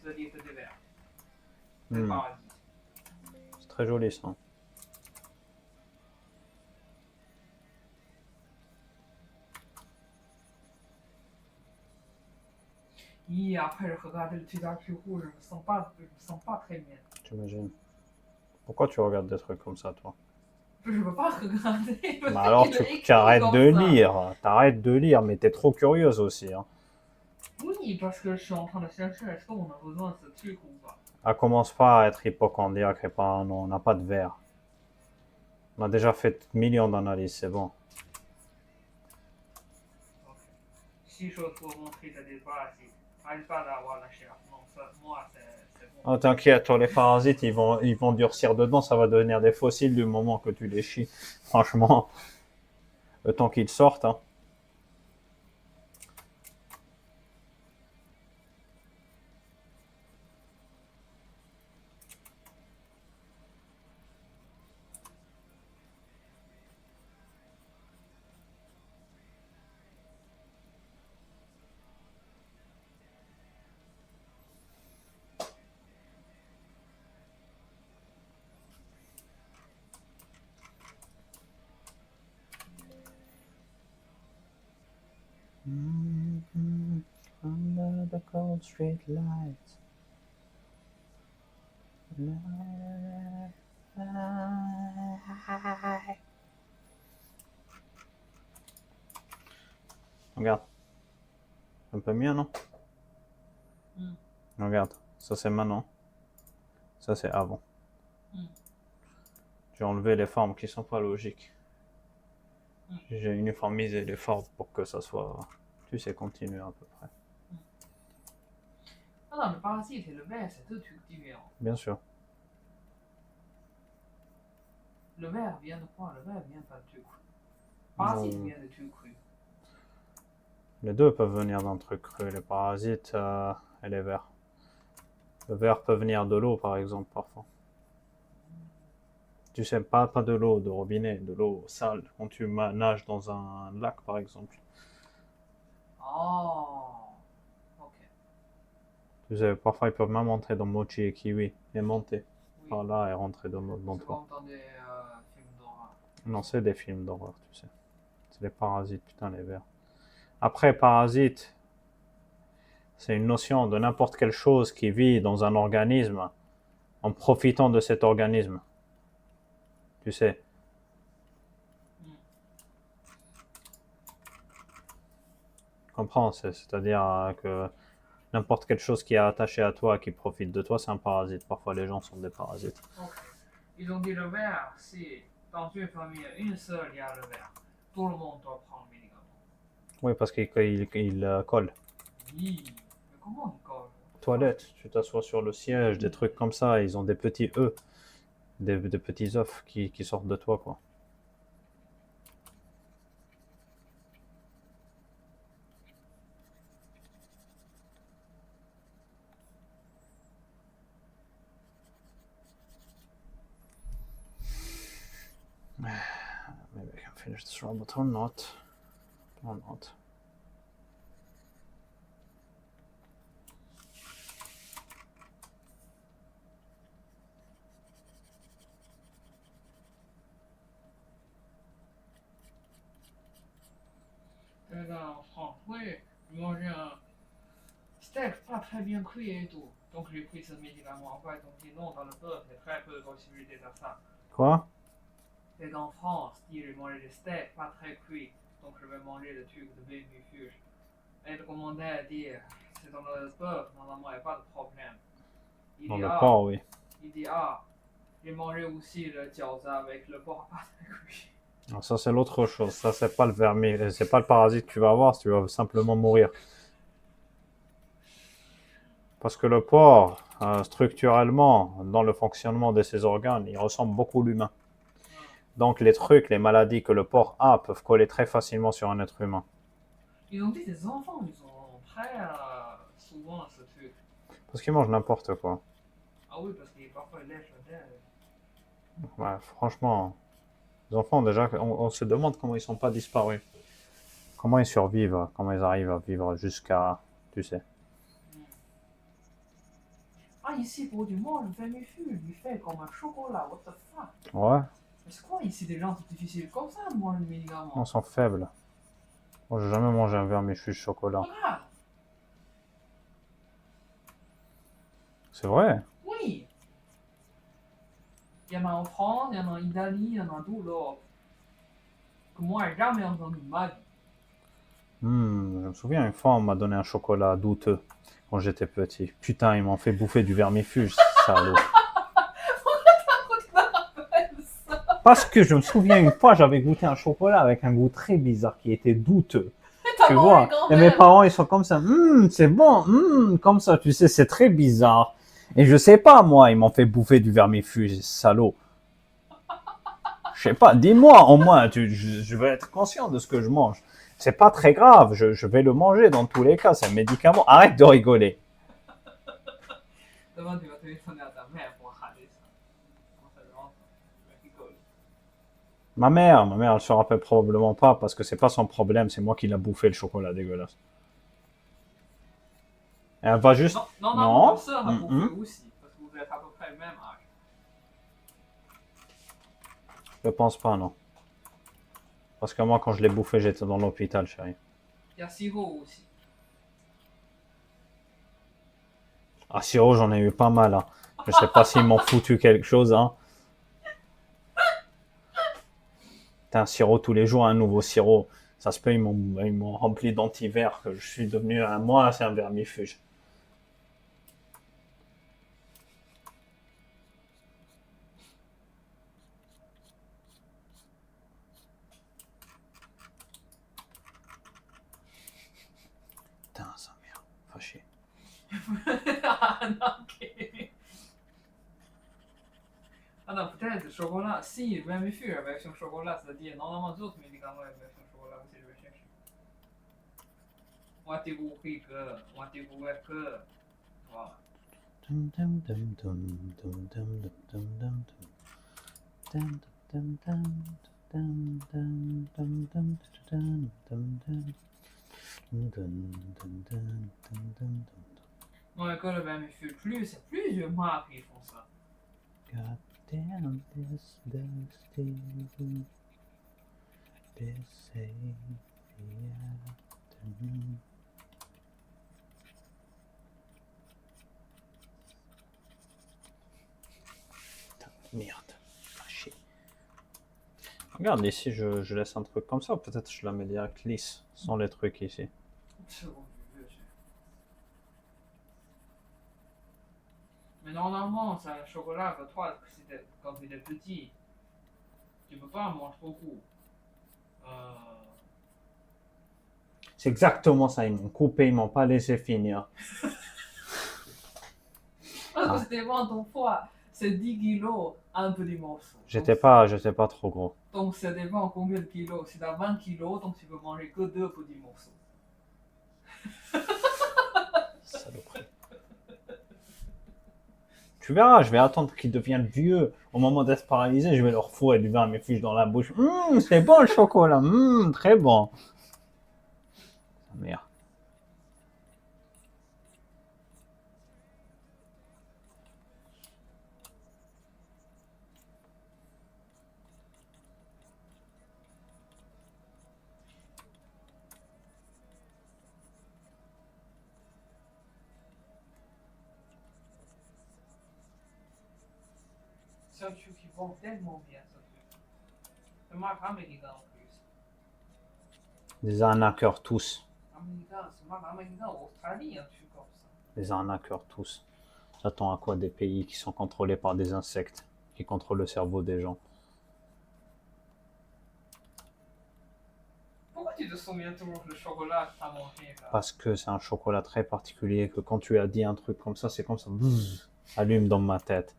S2: c'est-à-dire que des vers. Des parasites.
S1: C'est très joli ça.
S2: Et après, je regarde le truc plus rouge, je me sens pas très bien.
S1: J'imagine. Pourquoi tu regardes des trucs comme ça, toi?
S2: Je veux pas regarder.
S1: Bah alors tu arrêtes de lire. T'arrêtes de lire, mais t'es trop curieuse aussi. Hein.
S2: Oui, parce que je suis en train de chercher, est-ce qu'on a besoin de ce truc ou pas?
S1: Ah, commence pas à être hypochondriaque et pas. Non, on n'a pas de verre. On a déjà fait millions d'analyses, c'est bon.
S2: Ok. Si je dois montrer des parasites, n'arrive pas d'avoir la chair. Non, ça, moi, c'est bon.
S1: Oh, t'inquiète, toi, les parasites, ils vont durcir dedans, ça va devenir des fossiles du moment que tu les chies. Franchement, le temps qu'ils sortent. Hein. Under the cold street lights. Regarde. Un peu mieux, non? Regarde. Ça, c'est maintenant. Ça, c'est avant. J'ai enlevé les formes qui sont pas logiques. J'ai uniformisé les formes pour que ça soit, tu sais, continu à peu près.
S2: Non, le parasite et le ver, c'est deux trucs différents.
S1: Bien sûr.
S2: Le ver vient de quoi? Le ver vient d'un truc cru. Le parasite vient de trucs crus.
S1: Les deux peuvent venir d'un truc cru, les parasites et les vers. Le ver peut venir de l'eau, par exemple, parfois. Tu sais, pas de l'eau de robinet, de l'eau sale, quand tu nages dans un lac, par exemple.
S2: Oh, ok.
S1: Tu sais, parfois, ils peuvent même entrer dans mochi et kiwi, et monter
S2: Oui.
S1: par là et rentrer dans
S2: C'est
S1: toi.
S2: comme dans des films d'horreur.
S1: Non, c'est des films d'horreur, tu sais. C'est les parasites, putain, les vers. Après, parasite, c'est une notion de n'importe quelle chose qui vit dans un organisme en profitant de cet organisme. Tu sais. Tu comprends? C'est-à-dire que n'importe quelle chose qui est attachée à toi, qui profite de toi, c'est un parasite. Parfois, les gens sont des parasites.
S2: Ok. Ils ont dit le verre, si dans une famille, une seule, il y a le verre. Tout le monde doit prendre le médicament.
S1: Oui, parce qu'il colle.
S2: Oui, mais comment ils collent?
S1: Toilette, tu t'assois sur le siège, des trucs comme ça, ils ont des petits œufs, des petits œufs qui sortent de toi, quoi. Maybe I can finish this robot or not. Or not.
S2: très bien cuit et tout. Donc j'ai pris ce médicament. En fait, on dit non, dans le bœuf, il y a très peu de possibilités de ça.
S1: Quoi?
S2: Et en France, dire je mange des steaks pas très cuits, donc je vais manger le truc de vermifuge. Et le commandant dit, c'est dans le bœuf, normalement, il n'y a pas de problème. Il
S1: Dans
S2: dit,
S1: le
S2: ah,
S1: porc, oui.
S2: il dit, ah, j'ai mangé aussi le jiaozi avec le porc pas très cuit.
S1: Alors ça, c'est l'autre chose. Ça, c'est pas le vermi, c'est pas le parasite que tu vas avoir, tu vas simplement mourir. Parce que le porc, structurellement, dans le fonctionnement de ses organes, il ressemble beaucoup à l'humain. Donc les trucs, les maladies que le porc a peuvent coller très facilement sur un être humain.
S2: Ils ont dit des enfants, ils sont très souvent ce truc.
S1: Parce qu'ils mangent n'importe quoi.
S2: Ah oui, parce que parfois ils lèchent la tête.
S1: Ouais, franchement, les enfants, déjà, on se demande comment ils sont pas disparus. Comment ils survivent, comment ils arrivent à vivre jusqu'à, tu sais.
S2: Ah, ici, pour du monde, le vermifuge, il fait comme un chocolat, what the fuck?
S1: Ouais,
S2: Mais c'est quoi ici des gens difficiles comme ça, moi, le
S1: on
S2: médicament?
S1: sont faibles. Moi, j'ai jamais mangé un vermifuge chocolat.
S2: Regarde,
S1: C'est vrai.
S2: oui! Il y en a en France, il y en a en Italie, il y en a d'où l'autre. Que moi, j'ai jamais entendu de ma vie.
S1: Je me souviens, une fois, on m'a donné un chocolat douteux quand j'étais petit. Putain, ils m'ont fait bouffer du vermifuge, salaud. Parce que je me souviens, une fois, j'avais goûté un chocolat avec un goût très bizarre qui était douteux. Tu vois, et mes parents, ils sont comme ça, c'est bon, comme ça, tu sais, c'est très bizarre. Et je sais pas, moi, ils m'ont fait bouffer du vermifuge, salaud. Je sais pas, dis-moi, au moins, je veux être conscient de ce que je mange. C'est pas très grave, je vais le manger dans tous les cas, c'est un médicament. Arrête de rigoler.
S2: Demain, tu vas téléphoner à ta mère pour râler ça. Quand ça rentre, tu vas rigoler.
S1: Ma mère, elle se rappelle probablement pas parce que c'est pas son problème, c'est moi qui l'a bouffé le chocolat dégueulasse. Et elle va juste.
S2: Non, normalement, ta
S1: Non.
S2: soeur a bouffé aussi, parce que vous êtes à peu près le même âge.
S1: Je pense pas, non. Parce que moi, quand je l'ai bouffé, j'étais dans l'hôpital, chérie.
S2: Il y a Siro aussi.
S1: Ah, sirop, j'en ai eu pas mal, hein. Je sais pas s'ils m'ont foutu quelque chose, hein. T'as un sirop tous les jours, un nouveau sirop. Ça se peut, ils m'ont rempli d'antivers, que je suis devenu un. Moi, c'est un vermifuge. Putain, sa mère. Fâché.
S2: Ah non, ok. Ah non, peut-être le chocolat. Si, le vermifuge, la version chocolat, c'est-à-dire normalement d'autres médicaments, la version chocolat aussi, je vais chercher. On a découvert que. On a découvert que. Voilà. Non, que le vermifuge, plus, c'est plusieurs marques qui font ça.
S1: God damn this dusty this Merde, fâché. Regarde ici, je laisse un truc comme ça, peut-être je la mets direct lisse, sans les trucs ici.
S2: C'est bon, je veux, mais normalement, c'est un chocolat que toi, quand tu es petit, tu peux pas en manger beaucoup.
S1: C'est exactement ça, ils m'ont coupé, ils m'ont pas laissé finir.
S2: Parce que c'était bon, ton poids, c'est 10 kilos, un petit morceau.
S1: J'étais pas trop gros.
S2: Donc ça dépend combien de kilos. Si tu as 20 kilos, donc tu peux manger que 2 petits morceaux.
S1: Saloperie. Tu verras, je vais attendre qu'ils deviennent vieux. Au moment d'être paralysé, je vais leur fourrer du vermifuge dans la bouche. C'est bon le chocolat, très bon. Merde.
S2: c'est un truc qui vend tellement bien, ce truc. Le marque américain en plus.
S3: Des arnaqueurs tous.
S2: Américain, c'est marque américain, Australie, un truc comme ça.
S3: Des arnaqueurs tous. J'attends à quoi des pays qui sont contrôlés par des insectes, qui contrôlent le cerveau des gens.
S2: Pourquoi tu te souviens toujours du chocolat que t'as mangé là?
S3: Parce que c'est un chocolat très particulier, que quand tu as dit un truc comme ça, c'est comme ça, bzzz, allume dans ma tête.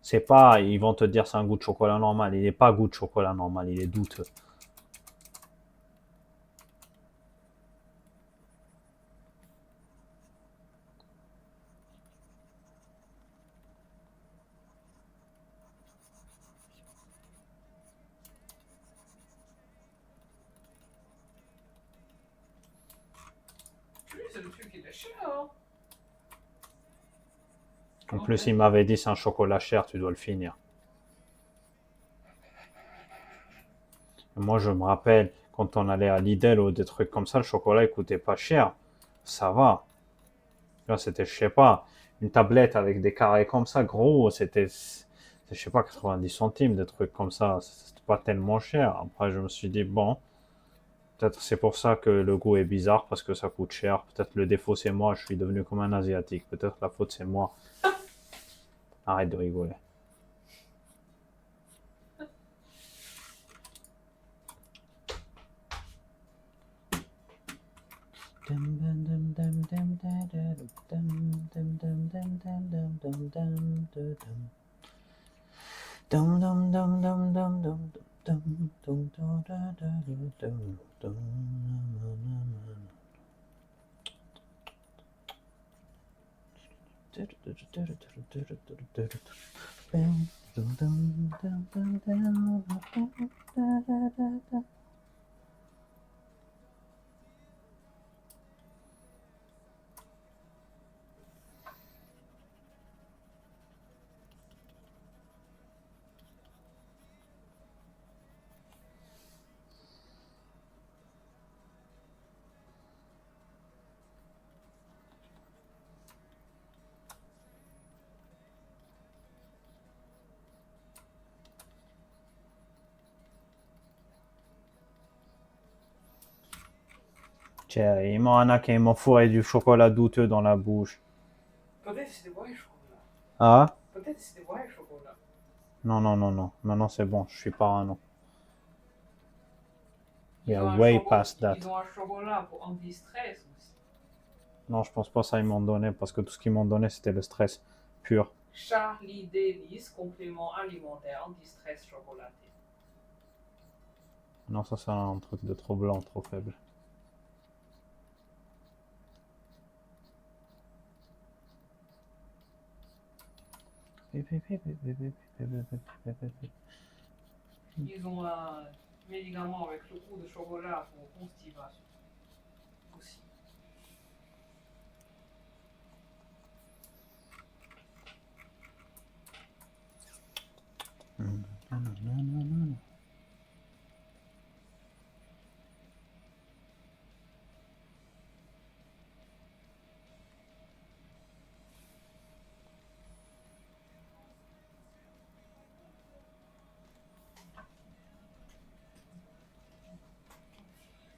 S3: C'est pas, ils vont te dire c'est un goût de chocolat normal. Il n'est pas goût de chocolat normal, il est douteux.
S2: Lui, c'est le truc qui est cher, hein.
S3: En plus, il m'avait dit c'est un chocolat cher, tu dois le finir. Et moi, je me rappelle, quand on allait à Lidl ou des trucs comme ça, le chocolat, il coûtait pas cher. Ça va. Là, c'était, je sais pas, une tablette avec des carrés comme ça, gros, c'était, je sais pas, 90 centimes, des trucs comme ça. C'était pas tellement cher. Après, je me suis dit, bon, peut-être c'est pour ça que le goût est bizarre, parce que ça coûte cher. Peut-être le défaut, c'est moi, je suis devenu comme un asiatique. Peut-être la faute, c'est moi. Arrête de rigoler. Tiens, ils m'ont arnaqué, ils m'ont fourré du chocolat douteux dans la bouche.
S2: Peut-être que c'est des vrais chocolats.
S3: Ah?
S2: Peut-être que c'est des vrais chocolats.
S3: Non, non, non, non. Maintenant, c'est bon, je suis parano.
S2: Ils
S3: Yeah,
S2: ont un
S3: way
S2: chocolat-
S3: past that.
S2: Ils ont un chocolat pour anti-stress aussi.
S3: Non, je pense pas ça ils m'ont donné, parce que tout ce qu'ils m'ont donné, c'était le stress pur.
S2: Charlie Davis, complément alimentaire anti-stress chocolaté.
S3: Non, ça, c'est un truc de trop blanc, trop faible.
S2: Ils ont un médicament avec le goût de chocolat pour constipation. Aussi.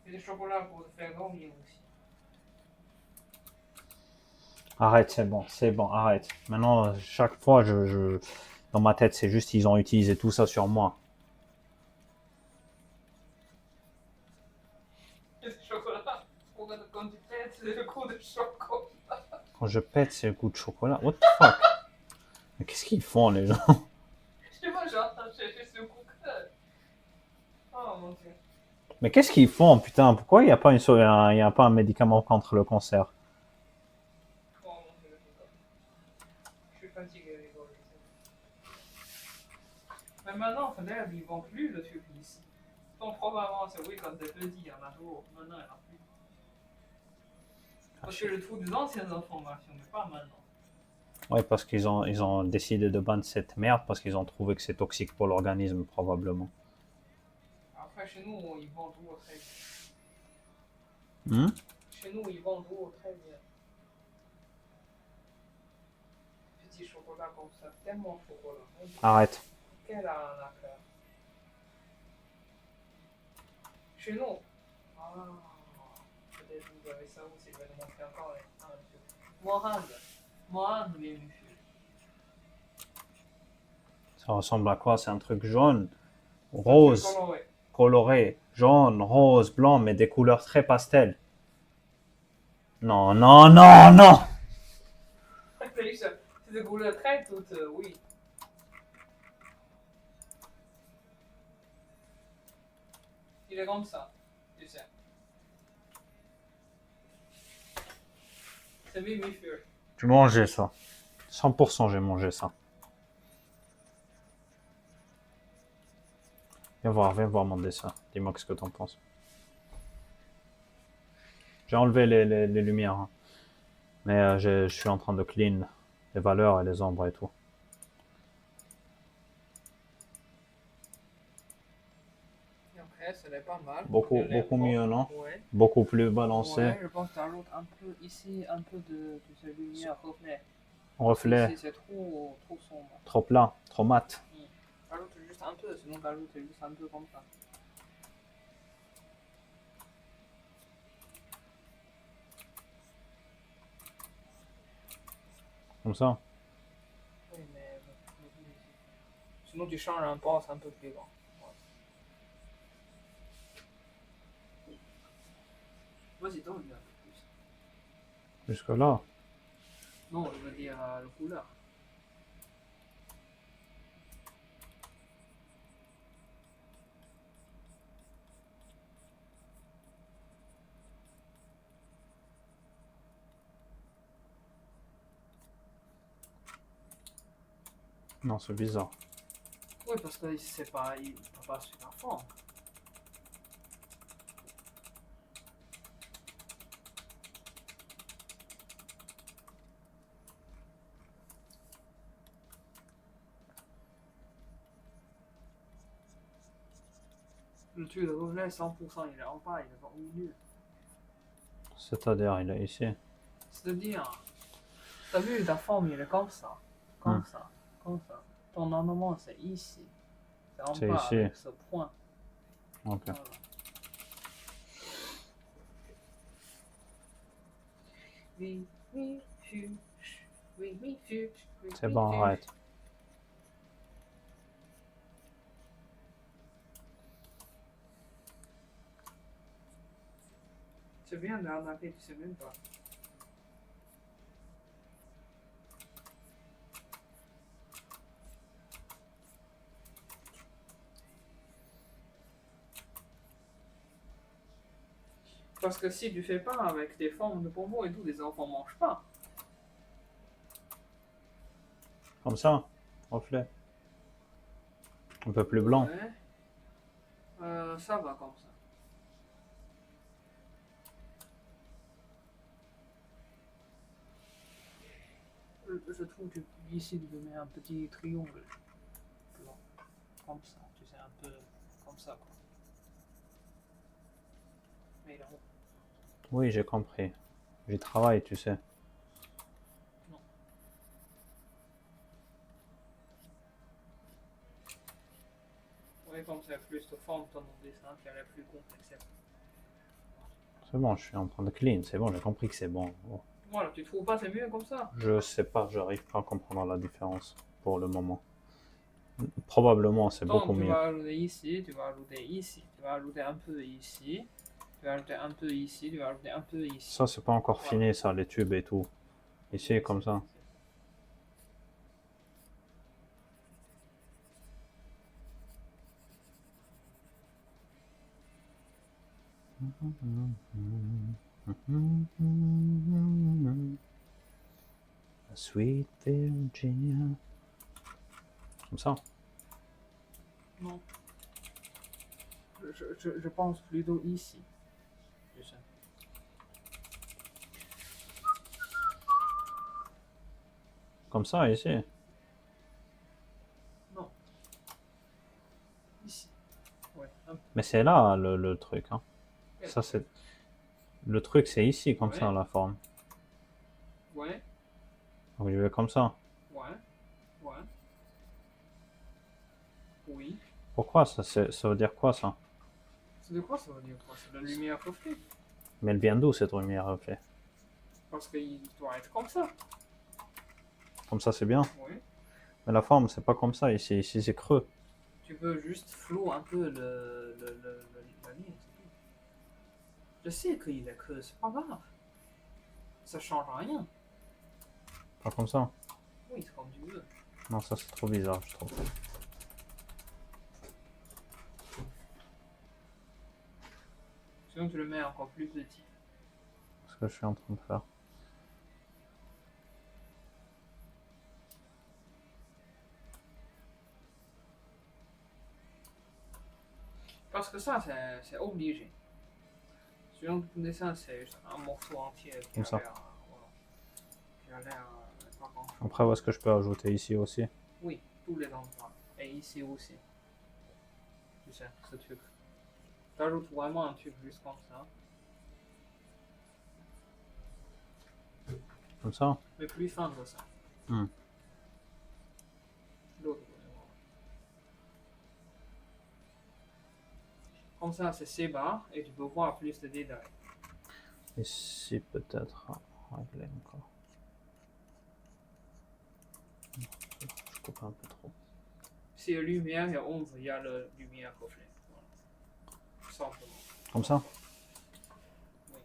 S2: Et des chocolats pour te faire dormir aussi.
S3: Arrête, c'est bon, arrête. Maintenant, chaque fois, dans ma tête, c'est juste ils ont utilisé tout ça sur moi.
S2: Et des chocolats, quand tu pètes, c'est le goût de chocolat.
S3: Quand je pète, c'est le goût de chocolat. What the fuck? Mais qu'est-ce qu'ils font, les gens?
S2: Je sais pas, j'ai en train de chercher ce goût que. Oh mon dieu.
S3: Mais qu'est-ce qu'ils font, putain? Pourquoi il n'y a pas il y a pas un médicament contre le cancer?
S2: Oh mon dieu, je suis fatigué, les gars. Mais maintenant, peut-être ils vendent plus le truc ici. Donc probablement, c'est oui, quand t'es petit, il y en a toujours. Maintenant, il n'y en a plus. Parce que je trouve des anciennes informations, mais pas maintenant.
S3: Ouais, parce ils ont décidé de banner cette merde parce qu'ils ont trouvé que c'est toxique pour l'organisme, probablement.
S2: Après, chez nous, ils vendent toujours très bien.
S3: Hmm?
S2: Chez nous, ils vendent toujours très bien. Petit chocolat. chocolat comme ça, tellement chocolat.
S3: Arrête.
S2: Quel arnaqueur. Chez nous. Ah, peut-être vous avez ça aussi, je vais vous montrer encore un peu. Mohand, bien monsieur.
S3: Ça ressemble à quoi? C'est un truc jaune,
S2: C'est
S3: rose,
S2: coloré.
S3: coloré, jaune, rose, blanc, mais des couleurs très pastel. Non, non, non, non!
S2: C'est des couleurs très toutes, oui. Il est comme ça, tu sais. C'est bien monsieur.
S3: Tu mangeais ça. 100% j'ai mangé ça. Viens voir mon dessin. Dis-moi ce que t'en penses. J'ai enlevé les lumières, hein. Mais je suis en train de clean les valeurs et les ombres et tout.
S2: Ok, ce n'est pas mal.
S3: Beaucoup,
S2: Il est
S3: beaucoup
S2: bon.
S3: mieux, non?
S2: Ouais.
S3: Beaucoup plus balancé.
S2: Ouais, je pense que t'ajoutes un peu ici, un peu de cette lumière reflet.
S3: Reflet,
S2: Ici, c'est trop sombre.
S3: trop plat, trop mat.
S2: Ajoute juste un peu, sinon t'ajoutes juste un peu comme ça.
S3: Comme ça.
S2: Oui, mais sinon tu changes un poste un peu plus grand. Ouais. Vas-y, donne un peu plus.
S3: Jusque là.
S2: Non, je veux dire la couleur.
S3: Non, c'est bizarre.
S2: Oui, parce que c'est pas, il va pas super fort. Le truc de reflet 100%, il est en bas, il est pas au milieu.
S3: C'est-à-dire, il est ici.
S2: C'est-à-dire, t'as vu ta forme, il est comme ça, comme ça, comme ça. Ton ornement, c'est ici. C'est en
S3: C'est
S2: bas
S3: ici.
S2: avec ce point.
S3: Ok.
S2: Voilà. Oui, oui, oui, oui, oui, oui,
S3: C'est bon, arrête.
S2: C'est bien d'arnaquer, tu sais même pas. Parce que si tu fais pas avec des formes de bonbons et tout, les enfants mangent pas.
S3: Comme ça. Reflet. Un peu plus blanc.
S2: Ouais. Ça va comme ça. Je trouve que ici, tu peux mettre un petit triangle blanc. Comme ça, tu sais, un peu comme ça, quoi. Mais il est rond.
S3: Oui, j'ai compris. J'y travaille, tu sais.
S2: Non. Oui, comme ça, plus de forme dans mon dessin, qui est plus complexe.
S3: C'est bon, je suis en train de clean. C'est bon, j'ai compris que c'est bon. Oh.
S2: Voilà, tu trouves pas c'est mieux comme ça?
S3: Je sais pas, j'arrive pas à comprendre la différence pour le moment. Probablement, c'est
S2: Donc,
S3: beaucoup
S2: tu
S3: mieux.
S2: vas ajouter ici, tu vas ajouter ici, tu vas ajouter un peu ici, tu vas ajouter un peu ici, tu vas ajouter un peu ici.
S3: Ça, c'est pas encore
S2: Voilà.
S3: fini, ça, les tubes et tout. Ici, comme ça. Sweet Virginia. Comme ça.
S2: Non. Je pense plutôt ici. Je sais.
S3: Comme ça, ici.
S2: Non. Ici. Ouais, un peu.
S3: Mais c'est là le truc. Hein. Ça, c'est... Le truc, c'est ici, comme
S2: Ouais.
S3: ça, la forme.
S2: Ouais,
S3: Donc, je vais comme ça.
S2: ouais. Oui.
S3: Pourquoi ça veut dire quoi ça?
S2: C'est de quoi ça veut dire quoi? C'est de la lumière reflet.
S3: Mais elle vient d'où cette lumière reflet?
S2: Parce qu'il doit être comme ça.
S3: Comme ça c'est bien.
S2: Oui.
S3: Mais la forme c'est pas comme ça ici. Ici c'est creux.
S2: Tu peux juste flou un peu la ligne, c'est tout. Je sais qu'il est creux, c'est pas grave. Ça change rien.
S3: Pas comme ça.
S2: Oui, c'est comme tu veux.
S3: Non, ça c'est trop bizarre, je trouve.
S2: Sinon, tu le mets encore plus petit.
S3: Ce que je suis en train de faire.
S2: Parce que ça, c'est obligé. Sinon, ton dessin, c'est juste un morceau entier qui
S3: Comme
S2: a
S3: ça.
S2: l'air. Voilà. Qui a l'air pas grand chose.
S3: Après, où est-ce que je peux ajouter ici aussi?
S2: Oui, tous les endroits. Et ici aussi. Tu sais, ce truc. Tu ajoutes vraiment un truc juste comme ça.
S3: Comme ça?
S2: Mais plus fin que ça.
S3: Hmm.
S2: L'autre côté, voilà. Comme ça, c'est ces barres et tu peux voir plus de détails.
S3: Ici peut-être. Régler encore. Je coupe un peu trop.
S2: S'il y a lumière, il y a ombre, il y a la lumière reflet. Voilà. Simplement.
S3: Comme ça?
S2: Oui.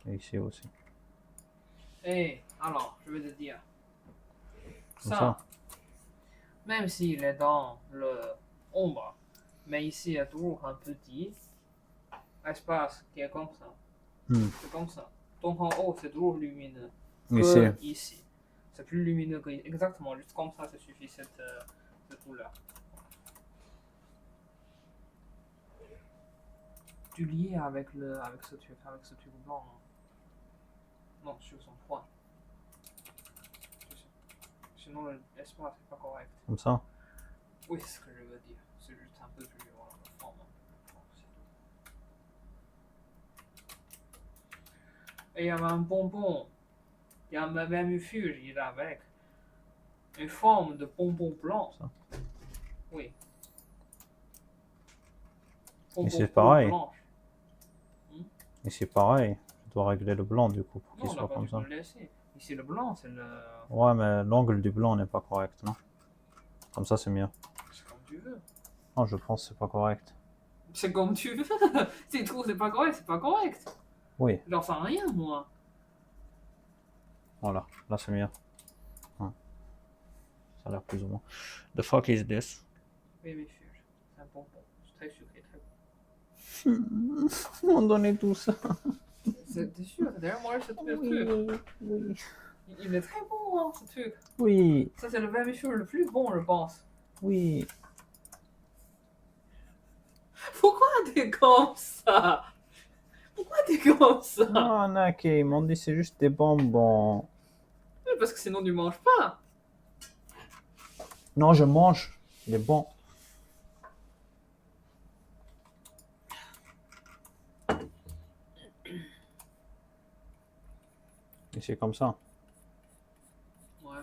S3: Et ici aussi.
S2: Et alors, je vais te dire.
S3: Comme
S2: Ça,
S3: ça?
S2: même s'il est dans le ombre, mais ici il y a toujours un petit espace qui est comme ça.
S3: Hmm.
S2: C'est comme ça. Donc en haut, c'est toujours lumineux.
S3: Ici.
S2: Que ici. C'est plus lumineux que exactement, juste comme ça suffit cette couleur. Tu lies avec ce truc blanc. Non, sur son point. Sinon l'espace n'est pas correct.
S3: Comme ça?
S2: Oui, c'est ce que je veux dire. C'est juste un peu plus voilà, de forme. Et il y avait un bonbon. Il y a même une fuge, il est avec. Une forme de bonbon blanc.
S3: Ça.
S2: Oui.
S3: Et c'est
S2: peau
S3: pareil.
S2: blanche.
S3: Ici pareil. Je dois régler le blanc du coup pour qu'il
S2: Non,
S3: soit
S2: là-bas,
S3: comme
S2: tu
S3: ça.
S2: peux le laisser. Ici, le blanc, c'est le.
S3: Ouais, mais l'angle du blanc n'est pas correct, non? Comme ça c'est mieux.
S2: C'est comme tu veux.
S3: Non, je pense que c'est pas correct.
S2: C'est comme tu veux. Si tu trouves que c'est pas correct, c'est pas correct.
S3: Oui,
S2: J'en sais rien, moi.
S3: voilà. Là c'est mieux. Ouais. Ça a l'air plus ou moins. The fuck is this?
S2: Oui, mais fuge. C'est un bonbon. C'est très sucré, très bon.
S3: On donnait tout ça.
S2: T'es sûr? D'ailleurs, moi, ce truc.
S3: Oui.
S2: Il est très bon, hein, ce truc.
S3: Oui.
S2: Ça, c'est le vermichure le plus bon, je pense.
S3: Oui.
S2: Pourquoi t'es comme ça? Pourquoi t'es comme ça?
S3: Non, Nak, ils m'ont dit c'est juste des bonbons.
S2: Oui, parce que sinon, tu manges pas.
S3: Non, je mange. Il est bon. Et c'est comme ça.
S2: Ouais.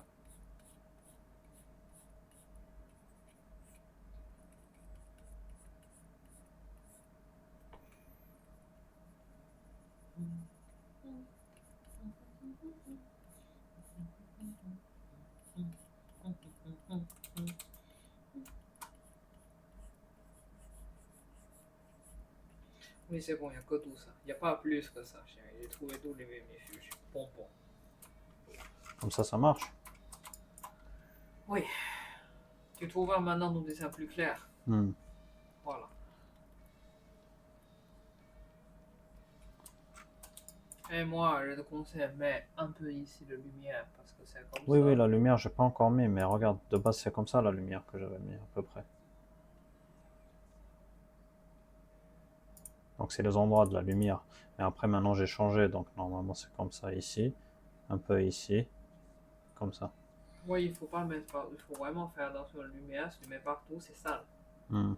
S2: Oui, c'est bon, il n'y a que tout ça. Il n'y a pas plus que ça, chérie. J'ai trouvé tous les vermifuges. Bonbons.
S3: Comme ça marche.
S2: Oui. Tu trouveras maintenant nos dessins plus clairs.
S3: Hmm.
S2: Voilà. Et moi, je te conseille, mets un peu ici de lumière parce que c'est comme
S3: Oui,
S2: ça.
S3: oui, la lumière, j'ai pas encore mis, mais regarde, de base, c'est comme ça la lumière que j'avais mis à peu près. Donc c'est les endroits de la lumière. Mais après, maintenant, j'ai changé, donc normalement, c'est comme ça ici, un peu ici, comme ça.
S2: Oui, il faut pas mettre il faut vraiment faire attention à la lumière. Si tu mets partout, c'est sale.
S3: Hmm.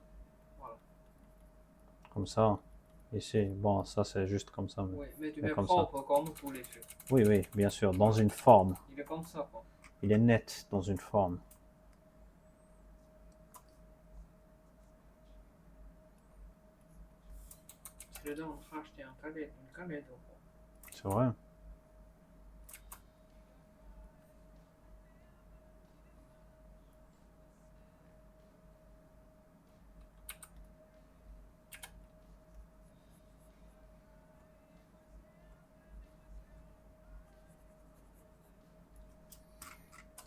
S2: Voilà.
S3: Comme ça, ici. Bon, ça, c'est juste comme ça.
S2: Oui, mais tu
S3: Mais
S2: mets
S3: comme
S2: propre comme tous les trucs.
S3: Oui, oui, bien sûr, dans une forme.
S2: Il est comme ça, quoi.
S3: Il est net dans une forme.
S2: Je dois racheter une galette au fond.
S3: C'est vrai.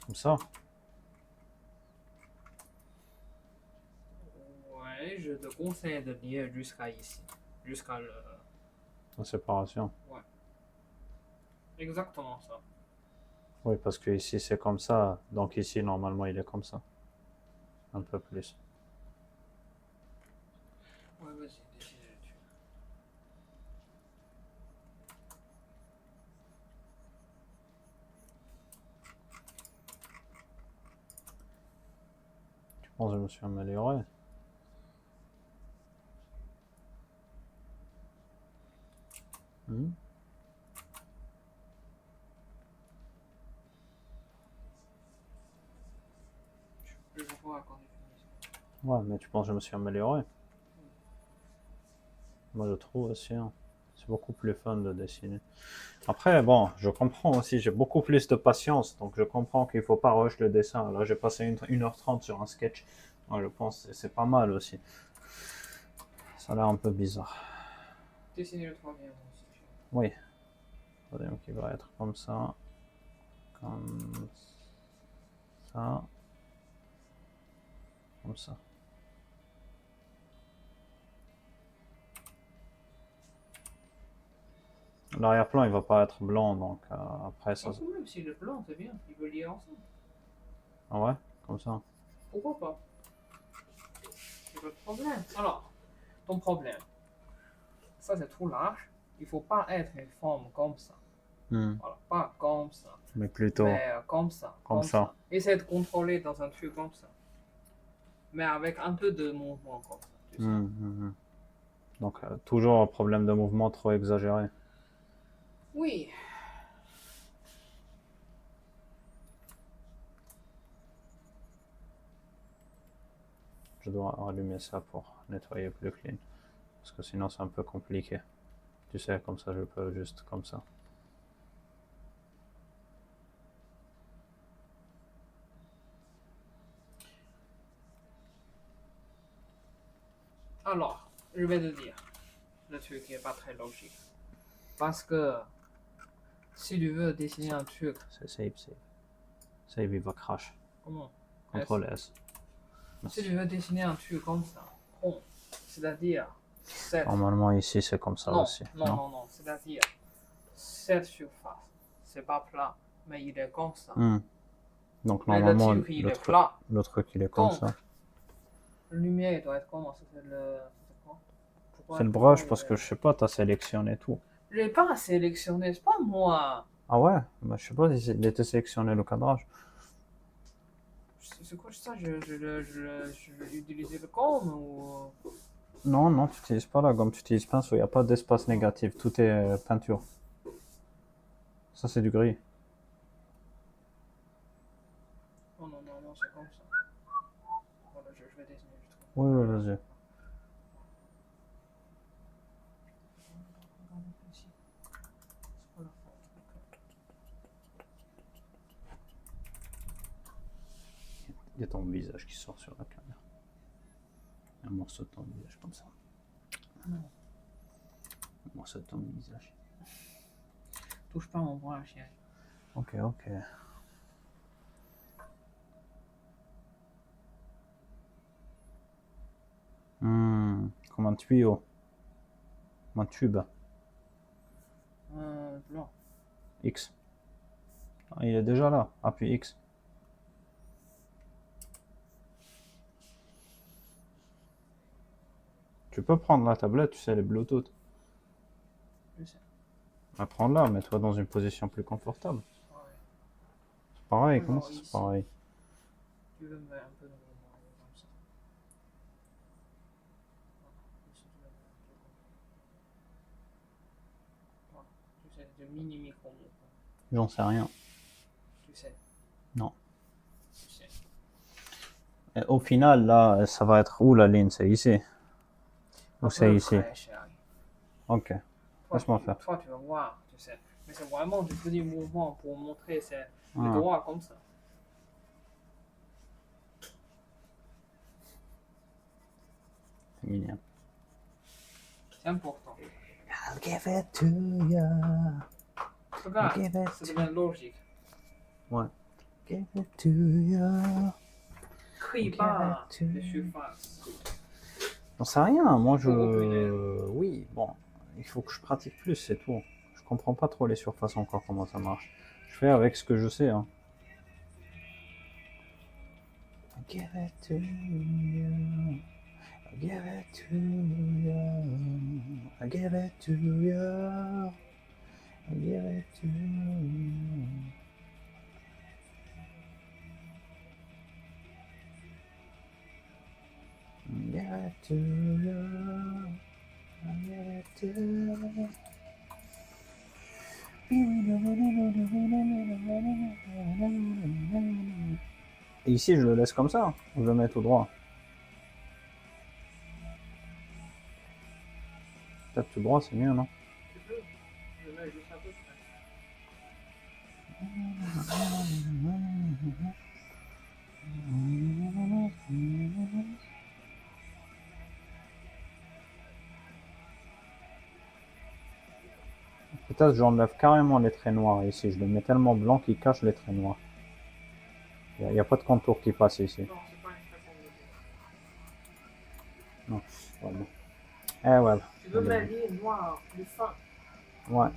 S3: Comme ça.
S2: Ouais, je te conseille de lire jusqu'à ici. Jusqu'à le...
S3: La séparation.
S2: Exactement ça.
S3: Oui, parce que ici c'est comme ça. Donc ici, normalement, il est comme ça. Un peu plus.
S2: Ouais, vas-y, décide dessus.
S3: Je pense que je me suis amélioré. Hmm.
S2: Je vois quand il finit.
S3: Ouais, mais tu penses que je me suis amélioré? Moi, je trouve aussi. Hein. C'est beaucoup plus fun de dessiner. Après, bon, je comprends aussi, j'ai beaucoup plus de patience, donc je comprends qu'il faut pas rush le dessin. Là, j'ai passé 1h30 sur un sketch. Moi, je pense que c'est pas mal aussi. Ça a l'air un peu bizarre.
S2: Dessiner le troisième aussi.
S3: Oui. Troisième qui va être comme ça. Comme ça. Comme ça. L'arrière-plan, il va pas être blanc, donc après ça.
S2: Même si le plan, c'est bien, ils veulent lire ensemble.
S3: Ah ouais? Comme ça.
S2: Pourquoi pas? C'est pas de problème. Alors, ton problème, ça c'est trop large. Il faut pas être une forme comme ça.
S3: Hmm.
S2: Voilà, pas comme ça.
S3: Mais plutôt
S2: Mais comme ça.
S3: comme ça.
S2: Essaie de contrôler dans un truc comme ça. Mais avec un peu de mouvement comme ça. Tu sais.
S3: Donc, toujours un problème de mouvement trop exagéré.
S2: Oui.
S3: Je dois rallumer ça pour nettoyer plus clean. Parce que sinon, c'est un peu compliqué. Tu sais, comme ça, je peux juste comme ça.
S2: Alors, je vais te dire, le truc n'est pas très logique. Parce que si tu veux dessiner un truc,
S3: C'est save, save. Save, il va crash.
S2: comment?
S3: CTRL S.
S2: Si tu veux dessiner un truc comme ça, rond, c'est-à-dire cette...
S3: Normalement, ici, c'est comme ça
S2: non,
S3: aussi.
S2: non, c'est-à-dire cette surface, c'est pas plat, mais il est comme ça.
S3: Donc,
S2: Mais
S3: normalement,
S2: le truc, il est plat.
S3: le truc, il est comme
S2: Donc,
S3: ça.
S2: la lumière doit être comment? C'est le...
S3: C'est le brush parce que je sais pas, t'as sélectionné tout.
S2: Je l'ai pas sélectionné, c'est pas moi.
S3: Ah ouais? Bah, je sais pas si il était sélectionné le cadrage.
S2: C'est quoi ça? Je vais utiliser le com ou...
S3: Non, non, tu n'utilises pas la gomme, tu utilises pinceau, il n'y a pas d'espace négatif, tout est peinture. Ça, c'est du gris.
S2: Oh non, c'est comme ça. Voilà, je vais dessiner juste comme ça.
S3: Oui, oui, vas-y. Il y a ton visage qui sort sur la caméra. Un morceau de ton visage comme ça.
S2: Non.
S3: Un morceau de ton visage.
S2: Touche pas mon bras, chérie.
S3: Ok, ok. Comme un tuyau. Comme un tube.
S2: Blanc.
S3: X. Ah, il est déjà là. Appuie X. Tu peux prendre la tablette, tu sais, les Bluetooth.
S2: Je sais.
S3: Ah, prends-la, mets-toi dans une position plus confortable.
S2: Ouais.
S3: C'est pareil,
S2: Alors,
S3: comment ça c'est
S2: ici.
S3: pareil?
S2: Tu veux me mettre un peu de mouvement comme ça. Voilà. Ici, tu veux mettre un peu comme ça. Voilà. Tu sais, de mini-micro-mouvement.
S3: J'en sais rien.
S2: Tu sais.
S3: Non.
S2: Tu sais.
S3: Et au final, là, ça va être où la ligne? C'est ici? Ou c'est ici?
S2: Près, chérie.
S3: Ok. Laisse-moi faire.
S2: Toi, tu vas voir, tu sais. Mais c'est vraiment du petit mouvement pour montrer c'est les
S3: Ah,
S2: droits comme ça.
S3: c'est mignon.
S2: C'est important.
S3: I'll give it to you.
S2: Regarde,
S3: Give it
S2: ça devient logique.
S3: Ouais. Give it to you.
S2: Crie
S3: Ok,
S2: pas
S3: tu-
S2: de surface.
S3: J'en sais rien, moi je.
S2: Pour
S3: Oui, bon, il faut que je pratique plus, c'est tout. Je comprends pas trop les surfaces encore, comment ça marche. Je fais avec ce que je sais, hein. I'll give it to you. I'll give it to you. I'll give it to you. I'll give it to you. I'll give it to you. I'll give it to you. Et ici, je le laisse comme ça, ou je le mets tout droit. Peut-être tout droit, c'est mieux, non?
S2: Tu peux. Je mets juste un peu.
S3: Peut-être j'enlève carrément les traits noirs ici. Je le mets tellement blanc qu'il cache les traits noirs. Il n'y a pas de contour qui passe ici.
S2: Non, c'est pas une façon de dire.
S3: Non. Voilà. Eh ouais.
S2: Tu veux mettre les noirs plus fin,
S3: Ouais,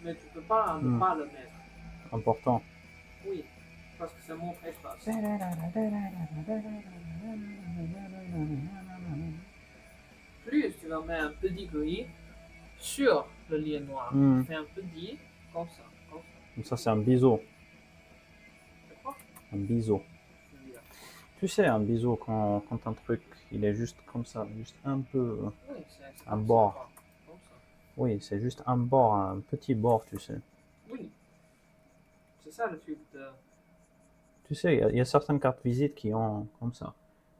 S2: mais tu peux pas ne pas le mettre.
S3: important.
S2: Oui, parce que c'est mon espace. Plus tu vas mettre un petit gris sur le lien noir.
S3: Mm.
S2: Tu fais un petit, comme ça, comme ça.
S3: Donc ça, c'est un biseau.
S2: C'est quoi?
S3: Un biseau.
S2: Je veux dire.
S3: Tu sais, un biseau, quand un truc, il est juste comme ça, juste un peu...
S2: Oui, c'est
S3: Un
S2: comme
S3: bord.
S2: ça, comme ça.
S3: Oui, c'est juste un bord, un petit bord, tu sais.
S2: Oui. C'est ça le truc de.
S3: Tu sais, il y a certaines cartes visites qui ont comme ça.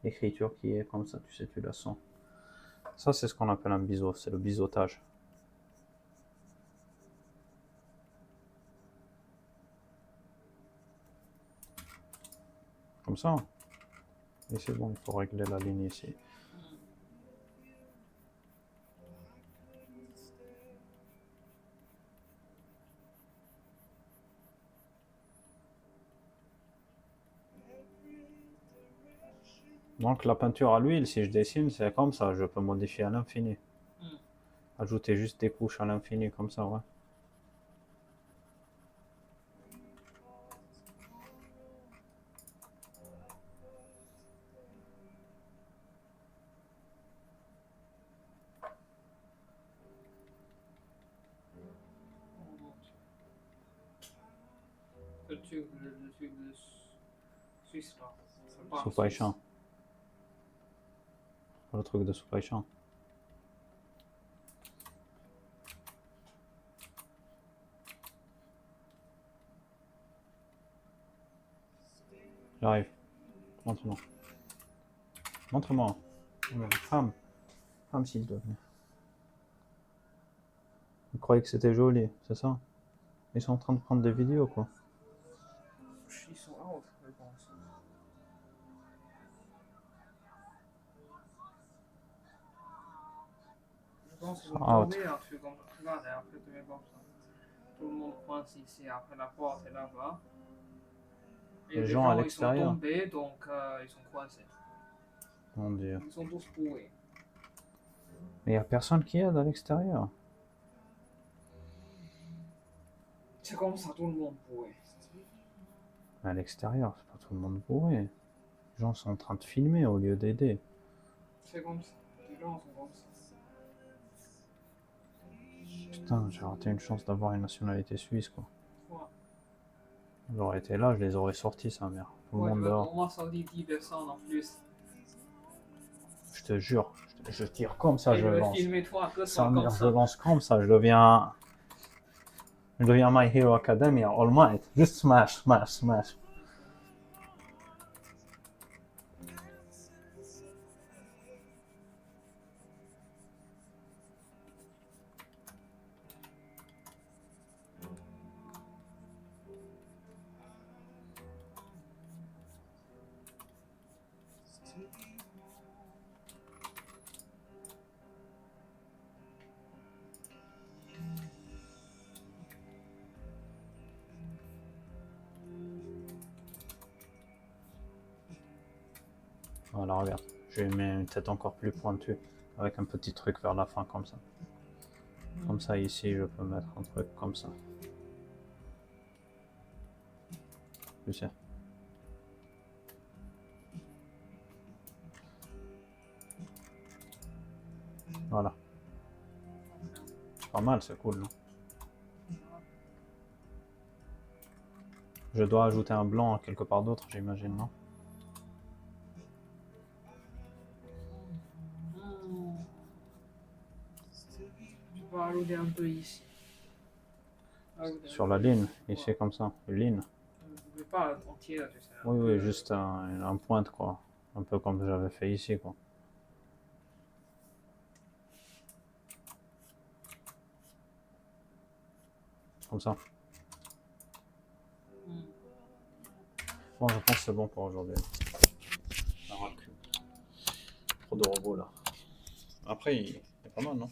S3: L'écriture qui est comme ça, tu sais, tu la sens. Ça, c'est ce qu'on appelle un biseau, c'est le biseautage. Comme ça. Et c'est bon, il faut régler la ligne ici. Donc la peinture à l'huile, si je dessine, c'est comme ça, je peux modifier à l'infini.
S2: Mm.
S3: Ajouter juste des couches à l'infini, comme ça, ouais.
S2: Le truc de Suisse là. C'est pas
S3: Soupe à
S2: Suisse.
S3: champ. Le truc de soupe à champ. J'arrive. Montre-moi. Montre-moi. Femme. Femme, s'il te plaît. Vous croyez que c'était joli, c'est ça? Ils sont en train de prendre des vidéos, quoi.
S2: Ils sont out, je pense. Je pense qu'ils vont
S3: Out.
S2: tomber un truc comme ça. Regarde, après tu mets comme ça. Tout le monde coince ici, après la porte est là-bas. Et
S3: Les gens à
S2: ils sont
S3: l'extérieur.
S2: tombés, donc ils sont coincés.
S3: Mon Dieu.
S2: Ils sont tous pourris.
S3: Mais il n'y a personne qui aide à l'extérieur.
S2: C'est comme ça, tout le monde pourri.
S3: Mais à l'extérieur, c'est pas tout le monde bourré. Les gens sont en train de filmer au lieu d'aider.
S2: C'est comme ça. Les gens sont comme ça.
S3: Putain, j'ai raté une chance d'avoir une nationalité suisse, quoi.
S2: Ouais.
S3: J'aurais été là, je les aurais sortis, sa mère. Tout le
S2: Ouais,
S3: monde dehors.
S2: on va sortir 10 personnes en plus.
S3: Je te jure, je tire comme ça,
S2: Et
S3: je
S2: je vais
S3: lance.
S2: filmer toi que
S3: Sa
S2: ça
S3: mère,
S2: comme
S3: je
S2: ça.
S3: lance comme ça, je deviens My Hero Academia, All Might. Juste smash, smash, smash. Voilà, regarde. Je vais mettre une tête encore plus pointue avec un petit truc vers la fin comme ça. Comme ça, ici, je peux mettre un truc comme ça. Tu sais. Voilà. Pas mal, c'est cool, non? Je dois ajouter un blanc quelque part d'autre, j'imagine, non?
S2: Tu peux rajouter un peu ici. Rajouter un
S3: Sur
S2: peu
S3: la ligne,
S2: ici.
S3: ici comme ça, une ligne.
S2: Mais pas entier, là, tu sais.
S3: Oui, oui, juste un pointe, quoi. Un peu comme j'avais fait ici, quoi. Comme ça. Bon, je pense que c'est bon pour aujourd'hui. Trop de robots, là. Après, il est pas mal, non?